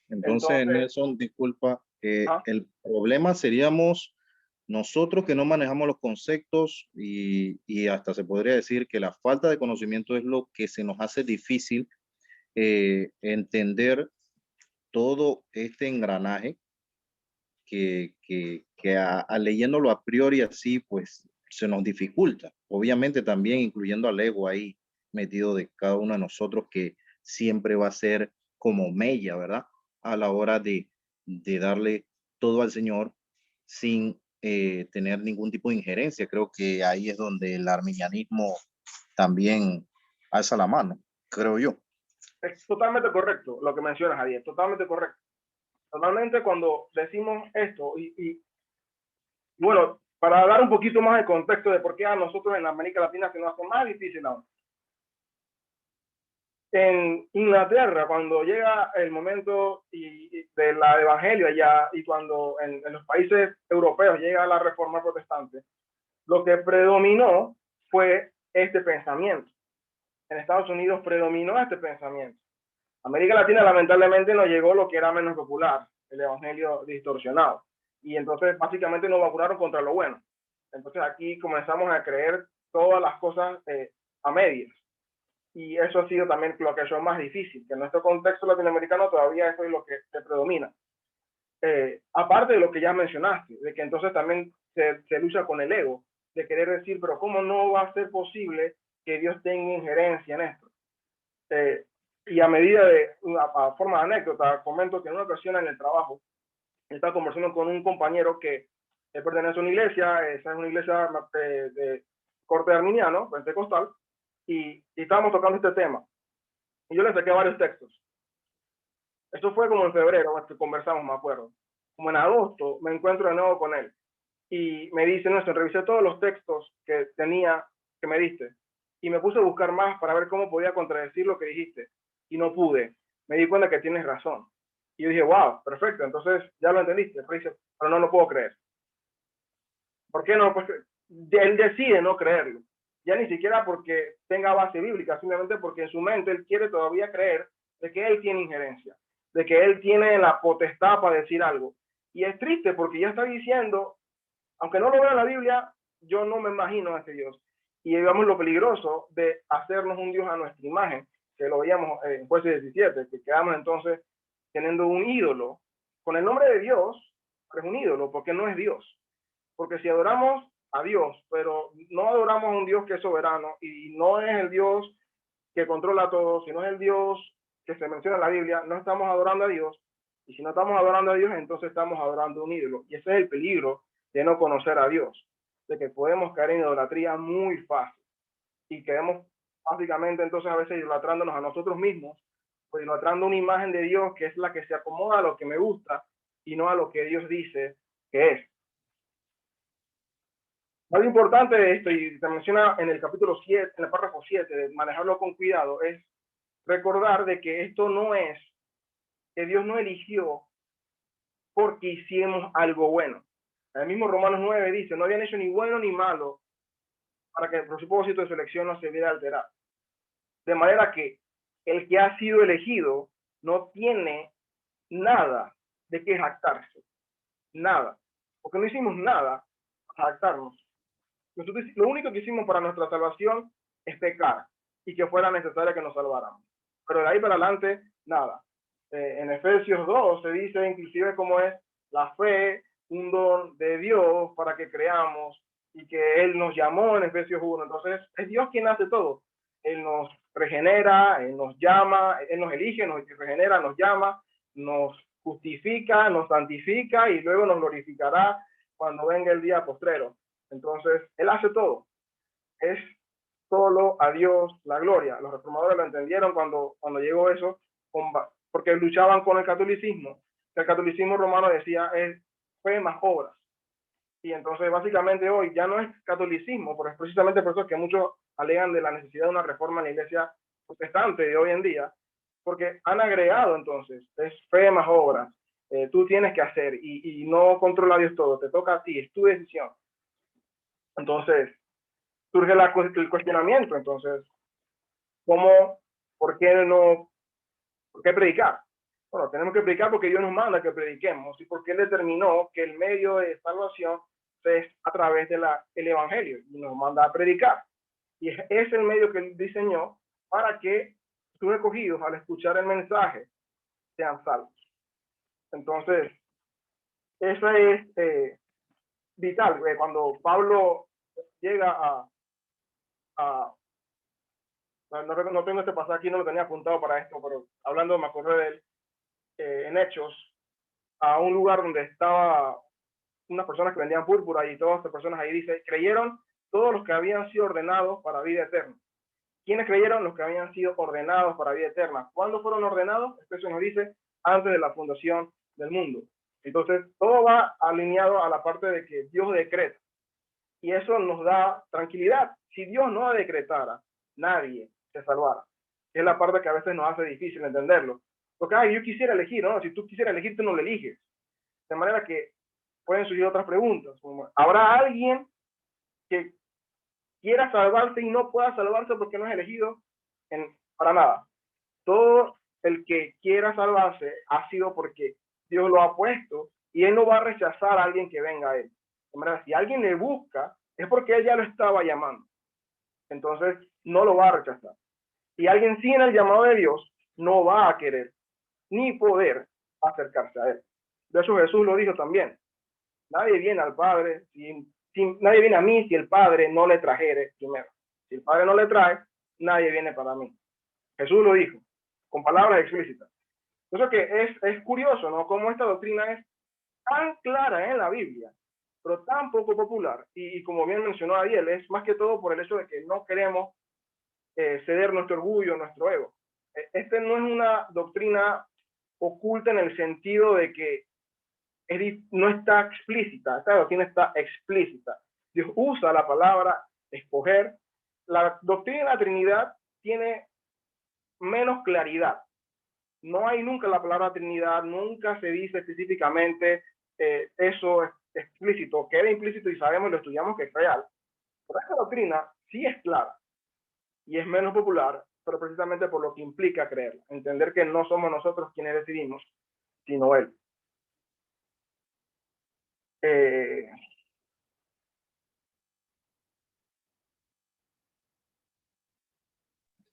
Entonces, Nelson, disculpa, el problema seríamos nosotros que no manejamos los conceptos y hasta se podría decir que la falta de conocimiento es lo que se nos hace difícil entender todo este engranaje que leyéndolo a priori así, pues se nos dificulta. Obviamente también incluyendo al ego ahí metido de cada uno de nosotros que siempre va a ser como mella, ¿verdad? A la hora de darle todo al Señor sin tener ningún tipo de injerencia. Creo que ahí es donde el arminianismo también alza la mano, creo yo. Es totalmente correcto lo que mencionas, Javier, totalmente correcto. Normalmente cuando decimos esto, y bueno, para dar un poquito más de contexto de por qué a nosotros en América Latina se nos hace más difícil aún. En Inglaterra, cuando llega el momento del evangelio allá y cuando en los países europeos llega la reforma protestante, lo que predominó fue este pensamiento. En Estados Unidos predominó este pensamiento. América Latina lamentablemente no llegó lo que era menos popular, el evangelio distorsionado. Y entonces básicamente nos vacunaron contra lo bueno. Entonces aquí comenzamos a creer todas las cosas a medias. Y eso ha sido también lo que ha hecho más difícil, que en nuestro contexto latinoamericano todavía eso es lo que se predomina. Aparte de lo que ya mencionaste, de que entonces también se lucha con el ego, de querer decir, pero ¿cómo no va a ser posible que Dios tenga injerencia en esto? Y a medida de, a forma de anécdota, comento que en una ocasión en el trabajo, estaba conversando con un compañero que pertenece a una iglesia, esa es una iglesia de corte arminiano, pentecostal, y estábamos tocando este tema. Y yo le saqué varios textos. Esto fue como en febrero, que conversamos, me acuerdo. Como en agosto, me encuentro de nuevo con él. Y me dice, no, revisé todos los textos que tenía, que me diste. Y me puse a buscar más para ver cómo podía contradecir lo que dijiste. Y no pude. Me di cuenta que tienes razón. Y yo dije, wow, perfecto, entonces ya lo entendiste. Pero dice, pero no lo puedo creer. ¿Por qué no? Pues él decide no creerlo. Ya ni siquiera porque tenga base bíblica, simplemente porque en su mente él quiere todavía creer de que él tiene injerencia, de que él tiene la potestad para decir algo. Y es triste porque ya está diciendo, aunque no lo vea en la Biblia, yo no me imagino a ese Dios. Y digamos lo peligroso de hacernos un Dios a nuestra imagen, que lo veíamos en Jueces 17, que quedamos entonces teniendo un ídolo con el nombre de Dios, pero es un ídolo porque no es Dios. Porque si adoramos a Dios, pero no adoramos a un Dios que es soberano y no es el Dios que controla todo, sino es el Dios que se menciona en la Biblia, no estamos adorando a Dios. Y si no estamos adorando a Dios, entonces estamos adorando a un ídolo. Y ese es el peligro de no conocer a Dios, de que podemos caer en idolatría muy fácil. Y quedamos básicamente entonces a veces idolatrándonos a nosotros mismos, pues idolatrando una imagen de Dios que es la que se acomoda a lo que me gusta y no a lo que Dios dice que es. Algo importante de esto, y se menciona en el capítulo 7, en el párrafo 7, de manejarlo con cuidado, es recordar de que esto no es, que Dios no eligió porque hicimos algo bueno. El mismo Romanos 9 dice, no habían hecho ni bueno ni malo, para que el propósito de su elección no se viera alterado. De manera que el que ha sido elegido no tiene nada de qué jactarse. Nada. Porque no hicimos nada para jactarnos. Nosotros, lo único que hicimos para nuestra salvación es pecar y que fuera necesario que nos salváramos. Pero de ahí para adelante, nada. En Efesios 2 se dice inclusive cómo es la fe, un don de Dios para que creamos, y que Él nos llamó en Efesios 1. Entonces es Dios quien hace todo. Él nos regenera, Él nos llama, Él nos elige, nos regenera, nos llama, nos justifica, nos santifica y luego nos glorificará cuando venga el día postrero. Entonces Él hace todo. Es solo a Dios la gloria. Los reformadores lo entendieron cuando llegó eso, porque luchaban con el catolicismo. El catolicismo romano decía es fe más obras. Y entonces básicamente hoy ya no es catolicismo, porque es precisamente por eso que muchos alegan de la necesidad de una reforma en la iglesia protestante de hoy en día, porque han agregado entonces, es fe más obras, tú tienes que hacer y no controla Dios todo, te toca a ti, es tu decisión. Entonces surge el cuestionamiento, entonces, ¿por qué predicar? Bueno, tenemos que predicar porque Dios nos manda que prediquemos y porque Él determinó que el medio de salvación es a través del Evangelio y nos manda a predicar. Y es el medio que Él diseñó para que sus escogidos, al escuchar el mensaje, sean salvos. Entonces, eso es vital. Cuando Pablo llega no tengo este pasaje aquí, no lo tenía apuntado para esto, pero hablando, me acordé de él, en Hechos, a un lugar donde estaba unas personas que vendían púrpura y todas estas personas ahí dice, creyeron todos los que habían sido ordenados para vida eterna. ¿Quiénes creyeron? Los que habían sido ordenados para vida eterna. ¿Cuándo fueron ordenados? Eso nos dice antes de la fundación del mundo. Entonces, todo va alineado a la parte de que Dios decreta. Y eso nos da tranquilidad. Si Dios no decretara, nadie se salvara. Es la parte que a veces nos hace difícil entenderlo. Porque yo quisiera elegir, ¿no? Si tú quisieras elegir, tú no lo eliges. De manera que pueden surgir otras preguntas. Como, ¿habrá alguien que quiera salvarse y no pueda salvarse porque no es elegido? Para nada. Todo el que quiera salvarse ha sido porque Dios lo ha puesto y Él no va a rechazar a alguien que venga a Él. De manera, si alguien le busca, es porque Él ya lo estaba llamando. Entonces, no lo va a rechazar. Si alguien sin el llamado de Dios, no va a querer ni poder acercarse a Él. De eso Jesús lo dijo también. Nadie viene al Padre, nadie viene a mí si el Padre no le trajere primero. Si el Padre no le trae, nadie viene para mí. Jesús lo dijo, con palabras explícitas. Eso que es curioso, ¿no? Cómo esta doctrina es tan clara en la Biblia, pero tan poco popular. Y como bien mencionó Ariel, es más que todo por el hecho de que no queremos ceder nuestro orgullo, nuestro ego. Este no es una doctrina oculta en el sentido de que no está explícita, esta doctrina está explícita. Dios usa la palabra escoger. La doctrina de la Trinidad tiene menos claridad. No hay nunca la palabra Trinidad, nunca se dice específicamente eso es explícito, queda implícito y sabemos, lo estudiamos que es real. Pero esta doctrina sí es clara y es menos popular, pero precisamente por lo que implica creerla, entender que no somos nosotros quienes decidimos, sino Él.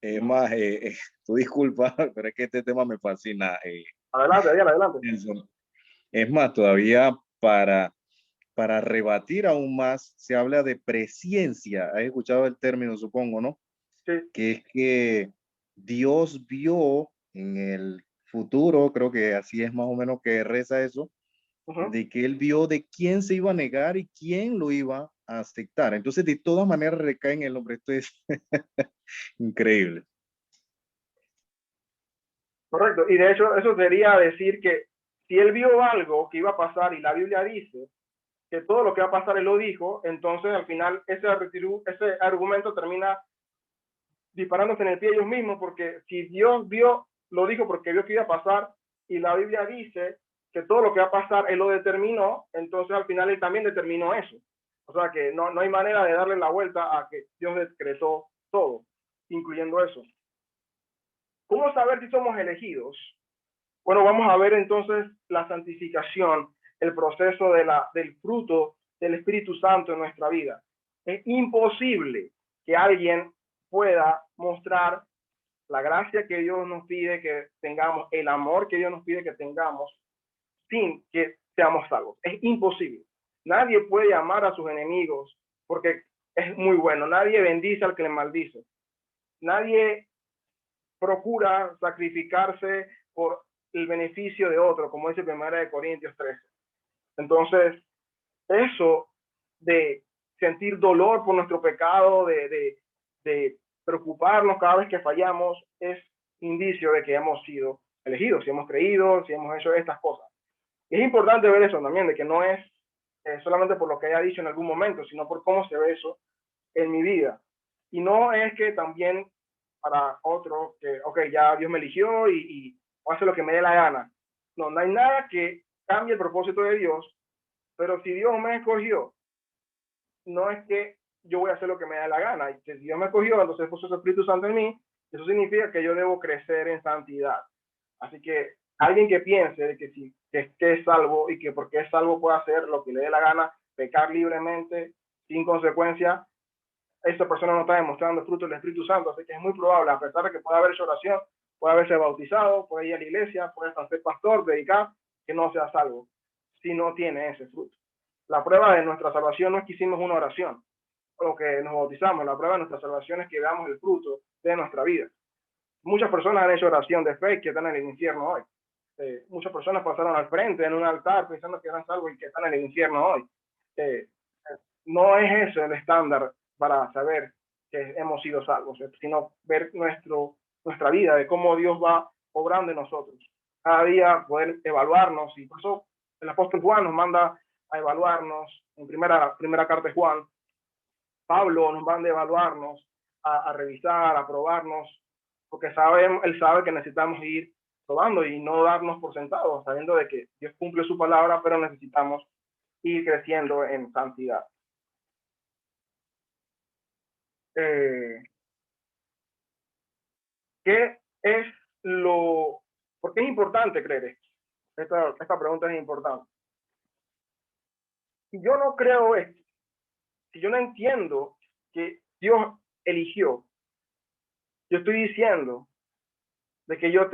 Es más, tú disculpa, pero es que este tema me fascina. Adelante, adelante. Es más, todavía para rebatir aún más, se habla de presciencia. ¿Has escuchado el término, supongo, no? Sí. Que es que Dios vio en el futuro, creo que así es más o menos que reza eso, de que Él vio de quién se iba a negar y quién lo iba a aceptar. Entonces, de todas maneras recae en el hombre. Esto es increíble. Correcto. Y de hecho, eso sería decir que si Él vio algo que iba a pasar y la Biblia dice que todo lo que va a pasar Él lo dijo, entonces al final ese argumento termina disparándose en el pie ellos mismos, porque si Dios lo dijo porque vio que iba a pasar y la Biblia dice que todo lo que va a pasar Él lo determinó, entonces al final Él también determinó eso. O sea que no hay manera de darle la vuelta a que Dios decretó todo, incluyendo eso. ¿Cómo saber si somos elegidos? Bueno, vamos a ver entonces la santificación, el proceso del fruto del Espíritu Santo en nuestra vida. Es imposible que alguien pueda mostrar la gracia que Dios nos pide que tengamos, el amor que Dios nos pide que tengamos, sin que seamos salvos. Es imposible. Nadie puede amar a sus enemigos porque es muy bueno. Nadie bendice al que le maldice. Nadie procura sacrificarse por el beneficio de otro, como dice 1 Corintios 13. Entonces, eso de sentir dolor por nuestro pecado, de preocuparnos cada vez que fallamos, es indicio de que hemos sido elegidos, si hemos creído, si hemos hecho estas cosas. Y es importante ver eso también, de que no es solamente por lo que haya dicho en algún momento, sino por cómo se ve eso en mi vida. Y no es que también para otro, que, ok, ya Dios me eligió y hace lo que me dé la gana. No hay nada que cambie el propósito de Dios, pero si Dios me escogió, no es que yo voy a hacer lo que me dé la gana. Y si Dios me escogió, entonces puso su Espíritu Santo en mí, eso significa que yo debo crecer en santidad. Así que alguien que piense de que si que es salvo y que porque es salvo puede hacer lo que le dé la gana, pecar libremente, sin consecuencia, esa persona no está demostrando el fruto del Espíritu Santo. Así que es muy probable, a pesar de que pueda haber hecho oración, puede haberse bautizado, puede ir a la iglesia, puede hasta ser pastor, dedicar, que no sea salvo, si no tiene ese fruto. La prueba de nuestra salvación no es que hicimos una oración o que nos bautizamos. La prueba de nuestra salvación es que veamos el fruto de nuestra vida. Muchas personas han hecho oración de fe que están en el infierno hoy. Muchas personas pasaron al frente en un altar pensando que eran salvos y que están en el infierno hoy. No es eso el estándar para saber que hemos sido salvos, sino ver nuestra vida, de cómo Dios va obrando en nosotros. Cada día poder evaluarnos, y por eso el apóstol Juan nos manda a evaluarnos. En primera carta de Juan, Pablo nos manda a evaluarnos, a revisar, a probarnos, porque él sabe que necesitamos ir probando y no darnos por sentados, sabiendo de que Dios cumple su palabra, pero necesitamos ir creciendo en santidad. ¿Qué es por qué es importante creer esto? Esta pregunta es importante. Si yo no creo esto, si yo no entiendo que Dios eligió, yo estoy diciendo de que yo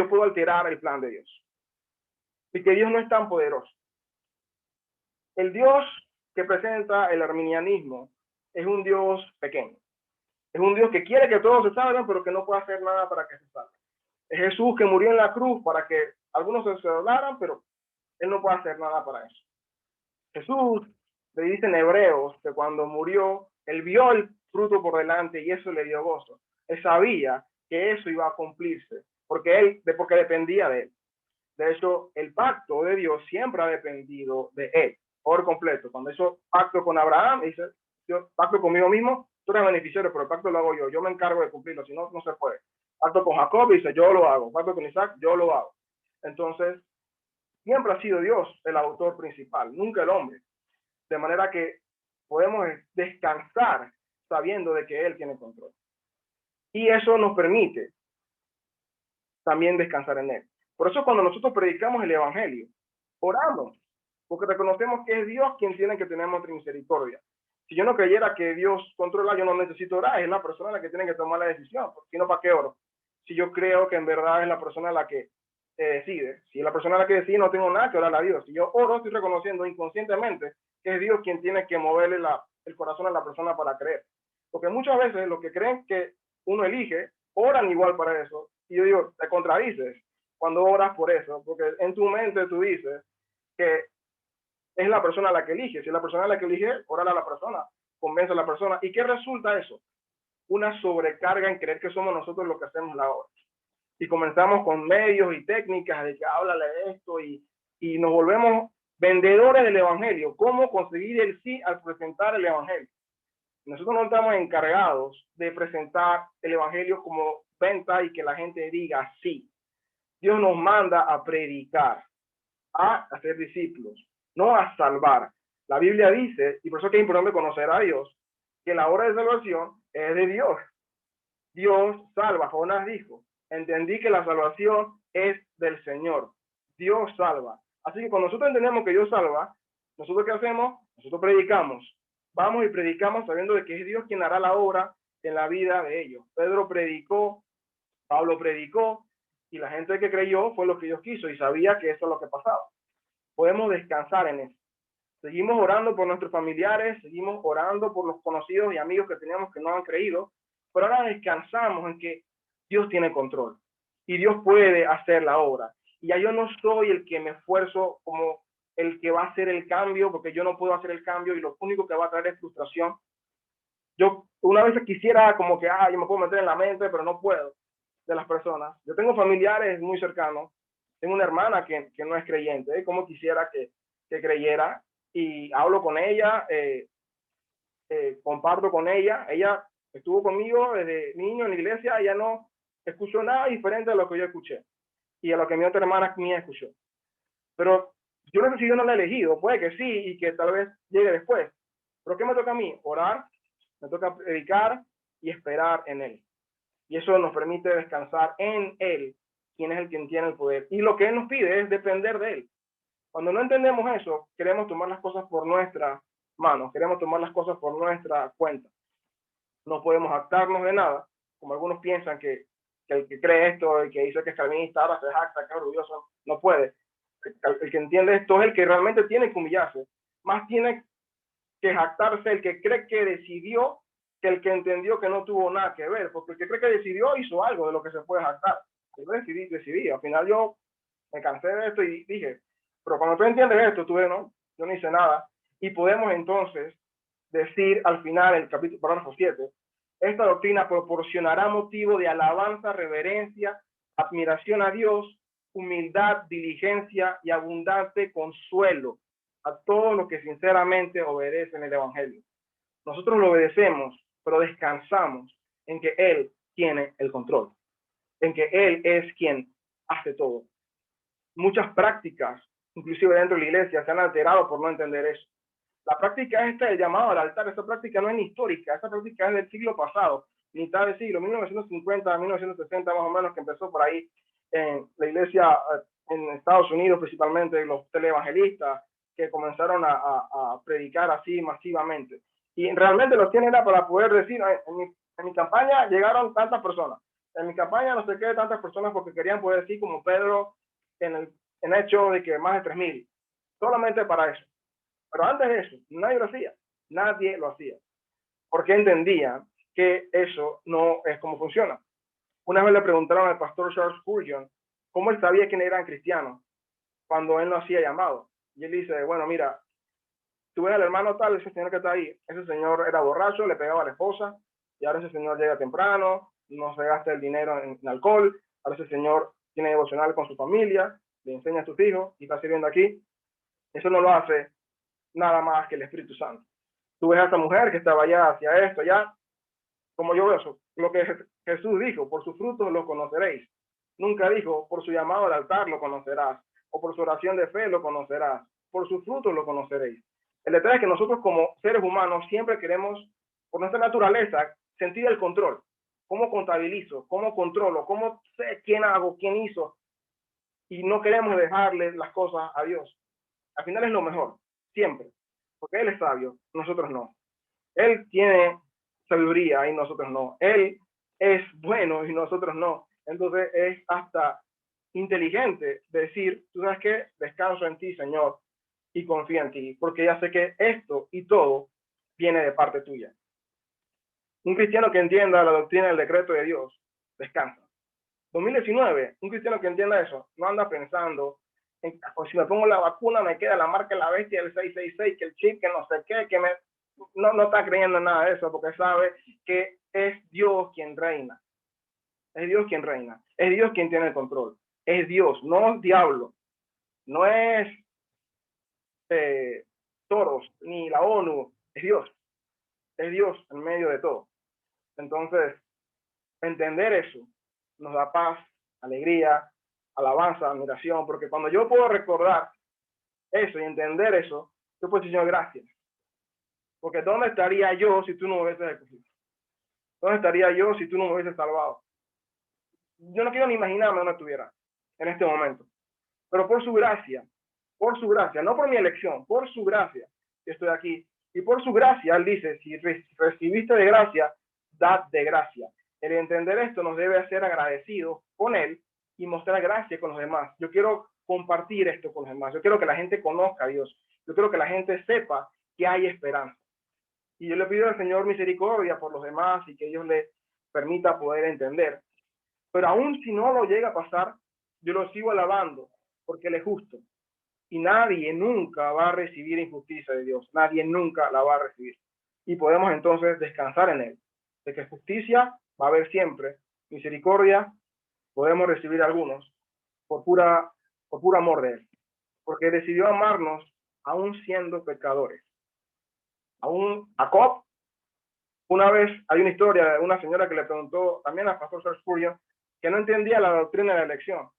puedo alterar el plan de Dios y que Dios no es tan poderoso. El Dios que presenta el arminianismo es un Dios pequeño. Es un Dios que quiere que todos se salven, pero que no puede hacer nada para que se salven. Es Jesús que murió en la cruz para que algunos se salvaran, pero él no puede hacer nada para eso. Jesús le dice en Hebreos que cuando murió, él vio el fruto por delante y eso le dio gozo. Él sabía que eso iba a cumplirse, porque dependía de él. De hecho, el pacto de Dios siempre ha dependido de él, por completo. Cuando hizo pacto con Abraham, dice, yo pacto conmigo mismo, tú eres beneficiario, pero el pacto lo hago yo me encargo de cumplirlo, si no, no se puede. Pacto con Jacob, dice, yo lo hago. Pacto con Isaac, yo lo hago. Entonces, siempre ha sido Dios el autor principal, nunca el hombre. De manera que podemos descansar sabiendo de que Él tiene control. Y eso nos permite también descansar en Él. Por eso cuando nosotros predicamos el Evangelio, oramos, porque reconocemos que es Dios quien tiene que tener nuestra misericordia. Si yo no creyera que Dios controla, yo no necesito orar, es la persona la que tiene que tomar la decisión, si no, ¿para qué oro? Si yo creo que en verdad es la persona la que decide, si es la persona la que decide, no tengo nada que orar a Dios. Si yo oro, estoy reconociendo inconscientemente que es Dios quien tiene que moverle el corazón a la persona para creer. Porque muchas veces los que creen que uno elige, oran igual para eso. Y yo digo, te contradices cuando oras por eso, porque en tu mente tú dices que es la persona la que elige. Si es la persona la que elige, orar a la persona, convence a la persona. ¿Y qué resulta eso? Una sobrecarga en creer que somos nosotros los que hacemos la obra. Y comenzamos con medios y técnicas de que háblale de esto y nos volvemos vendedores del Evangelio. ¿Cómo conseguir el sí al presentar el Evangelio? Nosotros no estamos encargados de presentar el Evangelio como venta y que la gente diga sí. Dios nos manda a predicar, a hacer discípulos, no a salvar. La Biblia dice, y por eso es que es importante conocer a Dios, que la obra de salvación es de Dios. Dios salva. Jonás dijo, entendí que la salvación es del Señor. Dios salva. Así que cuando nosotros entendemos que Dios salva, ¿nosotros qué hacemos? Nosotros predicamos. Vamos y predicamos sabiendo de que es Dios quien hará la obra en la vida de ellos. Pedro predicó, Pablo predicó, y la gente que creyó fue lo que Dios quiso y sabía que eso es lo que pasaba. Podemos descansar en eso. Seguimos orando por nuestros familiares, seguimos orando por los conocidos y amigos que teníamos que no han creído, pero ahora descansamos en que Dios tiene control y Dios puede hacer la obra. Y ya yo no soy el que me esfuerzo como el que va a hacer el cambio, porque yo no puedo hacer el cambio y lo único que va a traer es frustración. Yo una vez quisiera como que, yo me puedo meter en la mente, pero no puedo, de las personas. Yo tengo familiares muy cercanos, tengo una hermana que no es creyente, como quisiera que creyera, y hablo con ella, comparto con ella. Ella estuvo conmigo desde niño en la iglesia, ella no escuchó nada diferente de lo que yo escuché y a lo que mi otra hermana mía escuchó. Pero yo no sé si yo no la he elegido, puede que sí y que tal vez llegue después. Pero ¿qué me toca a mí? Orar, me toca predicar y esperar en Él. Y eso nos permite descansar en Él, quien es el quien tiene el poder. Y lo que Él nos pide es depender de Él. Cuando no entendemos eso, queremos tomar las cosas por nuestras manos, queremos tomar las cosas por nuestra cuenta. No podemos jactarnos de nada, como algunos piensan que el que cree esto, el que dice que es calvinista, ahora se jacta, que es orgulloso, no puede. El que entiende esto es el que realmente tiene que humillarse. Más tiene que jactarse el que cree que decidió que el que entendió que no tuvo nada que ver, porque el que cree que decidió hizo algo de lo que se puede jactar. Yo decidí. Al final yo me cansé de esto y dije, pero cuando tú entiendes esto, tú ves, no, yo no hice nada. Y podemos entonces decir al final, el capítulo, parágrafo 7, esta doctrina proporcionará motivo de alabanza, reverencia, admiración a Dios, humildad, diligencia y abundante consuelo a todos los que sinceramente obedecen el Evangelio. Nosotros lo obedecemos, pero descansamos en que Él tiene el control, en que Él es quien hace todo. Muchas prácticas, inclusive dentro de la iglesia, se han alterado por no entender eso. La práctica esta del llamado al altar, esta práctica no es ni histórica, esta práctica es del siglo pasado, mitad del siglo, 1950, 1960 más o menos, que empezó por ahí en la iglesia en Estados Unidos, principalmente los televangelistas que comenzaron a predicar así masivamente. Y realmente lo tienen era para poder decir, en mi campaña llegaron tantas personas, en mi campaña no sé qué tantas personas, porque querían poder decir como Pedro en hecho de que más de 3,000, solamente para eso. Pero antes de eso, nadie lo hacía, porque entendían que eso no es como funciona. Una vez le preguntaron al pastor Charles Spurgeon cómo él sabía quién eran cristianos cuando él no hacía llamado. Y él dice, bueno, mira, tú ves al hermano tal, ese señor que está ahí, ese señor era borracho, le pegaba a la esposa, y ahora ese señor llega temprano, no se gasta el dinero en alcohol, ahora ese señor tiene devocional con su familia, le enseña a sus hijos y está sirviendo aquí. Eso no lo hace nada más que el Espíritu Santo. Tú ves a esa mujer que estaba allá, hacia esto, allá, como yo veo eso, lo que Jesús dijo, por sus frutos lo conoceréis. Nunca dijo, por su llamado al altar lo conocerás, o por su oración de fe lo conocerás, por sus frutos lo conoceréis. El detalle es que nosotros como seres humanos siempre queremos, por nuestra naturaleza, sentir el control. ¿Cómo contabilizo? ¿Cómo controlo? ¿Cómo sé quién hago? ¿Quién hizo? Y no queremos dejarle las cosas a Dios. Al final es lo mejor, siempre, porque Él es sabio, nosotros no. Él tiene sabiduría y nosotros no. Él es bueno y nosotros no. Entonces es hasta inteligente decir, tú sabes qué, descanso en ti, Señor, y confío en ti, porque ya sé que esto y todo viene de parte tuya. Un cristiano que entienda la doctrina del decreto de Dios, descansa. 2019, un cristiano que entienda eso, no anda pensando o si me pongo la vacuna me queda la marca de la bestia del 666, que el chip, que no sé qué, que no está creyendo en nada de eso, porque sabe que es Dios quien reina. Es Dios quien reina. Es Dios quien tiene el control. Es Dios, no es diablo. No es toros, ni la ONU. Es Dios. Es Dios en medio de todo. Entonces, entender eso nos da paz, alegría, alabanza, admiración, porque cuando yo puedo recordar eso y entender eso, Yo puedo decir, Señor, gracias. Porque ¿dónde estaría yo si tú no me hubieses escogido? ¿Dónde estaría yo si tú no me hubieses salvado? Yo no quiero ni imaginarme dónde estuviera en este momento. Pero por su gracia, no por mi elección, por su gracia, yo estoy aquí. Y por su gracia, él dice, si recibiste de gracia, dad de gracia. El entender esto nos debe hacer agradecidos con él y mostrar gracia con los demás. Yo quiero compartir esto con los demás. Yo quiero que la gente conozca a Dios. Yo quiero que la gente sepa que hay esperanza. Y yo le pido al Señor misericordia por los demás y que Dios le permita poder entender. Pero aún si no lo llega a pasar, yo lo sigo alabando porque Él es justo. Y nadie nunca va a recibir injusticia de Dios. Nadie nunca la va a recibir. Y podemos entonces descansar en Él. De que justicia va a haber siempre. Misericordia podemos recibir algunos por puro amor de Él. Porque decidió amarnos aún siendo pecadores. Aún Jacob, una vez hay una historia de una señora que le preguntó también al pastor Charles Spurgeon que no entendía la doctrina de la elección.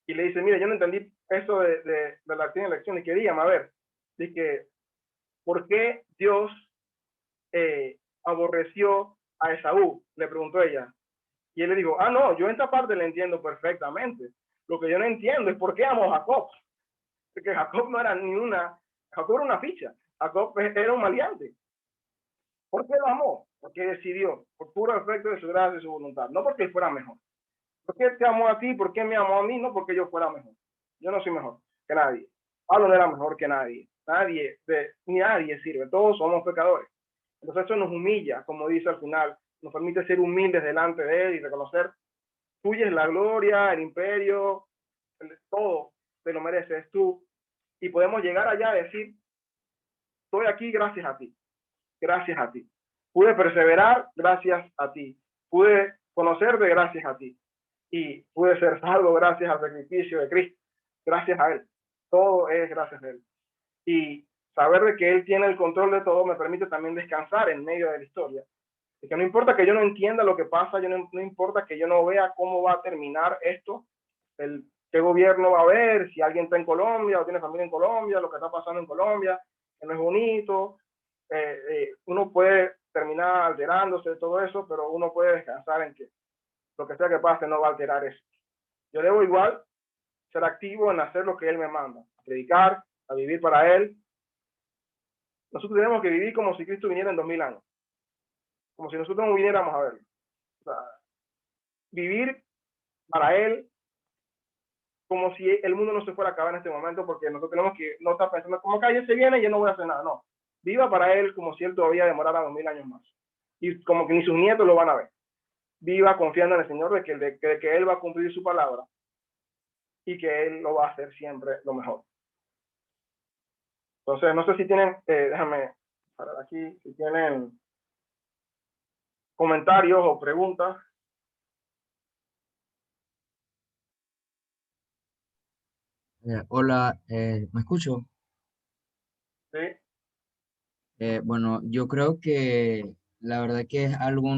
Y le dice, mira, yo no entendí eso de la doctrina de la elección y quería ver. Dice, ¿por qué Dios aborreció a Esaú? Le preguntó ella. Y él le dijo, no, yo esta parte la entiendo perfectamente. Lo que yo no entiendo es por qué amó a Jacob. Porque Jacob no era Jacob era una ficha. Jacob era un maleante. ¿Por qué lo amó? Porque decidió, por puro efecto de su gracia y su voluntad. No porque él fuera mejor. ¿Por qué te amó a ti? ¿Por qué me amó a mí? No porque yo fuera mejor. Yo no soy mejor que nadie. Pablo no era mejor que nadie. Ni nadie sirve. Todos somos pecadores. Entonces eso nos humilla, como dice al final. Nos permite ser humildes delante de Él y reconocer, tuya es la gloria, el imperio, todo te lo mereces tú. Y podemos llegar allá a decir, estoy aquí gracias a ti. Gracias a ti. Pude perseverar gracias a ti. Pude conocerte gracias a ti. Y pude ser salvo gracias al sacrificio de Cristo. Gracias a Él. Todo es gracias a Él. Y saber de que Él tiene el control de todo me permite también descansar en medio de la historia. Y que no importa que yo no entienda lo que pasa, no importa que yo no vea cómo va a terminar esto, qué gobierno va a haber, si alguien está en Colombia o tiene familia en Colombia, lo que está pasando en Colombia, que no es bonito. Uno puede terminar alterándose de todo eso, pero uno puede descansar en que lo que sea que pase no va a alterar eso. Yo debo igual ser activo en hacer lo que Él me manda, a predicar, a vivir para Él. Nosotros tenemos que vivir como si Cristo viniera en 2000 años, como si nosotros no viniéramos a verlo. O sea, vivir para Él como si el mundo no se fuera a acabar en este momento, porque nosotros tenemos que no estar pensando como que ya se viene y yo no voy a hacer nada. No, viva para Él como si Él todavía demorara 2000 años más. Y como que ni sus nietos lo van a ver. Viva confiando en el Señor de que Él va a cumplir su palabra y que Él lo va a hacer siempre lo mejor. Entonces, no sé si tienen, déjame parar aquí, si tienen comentarios o preguntas. Hola, ¿me escucho? Sí. Bueno, yo creo que la verdad que es algo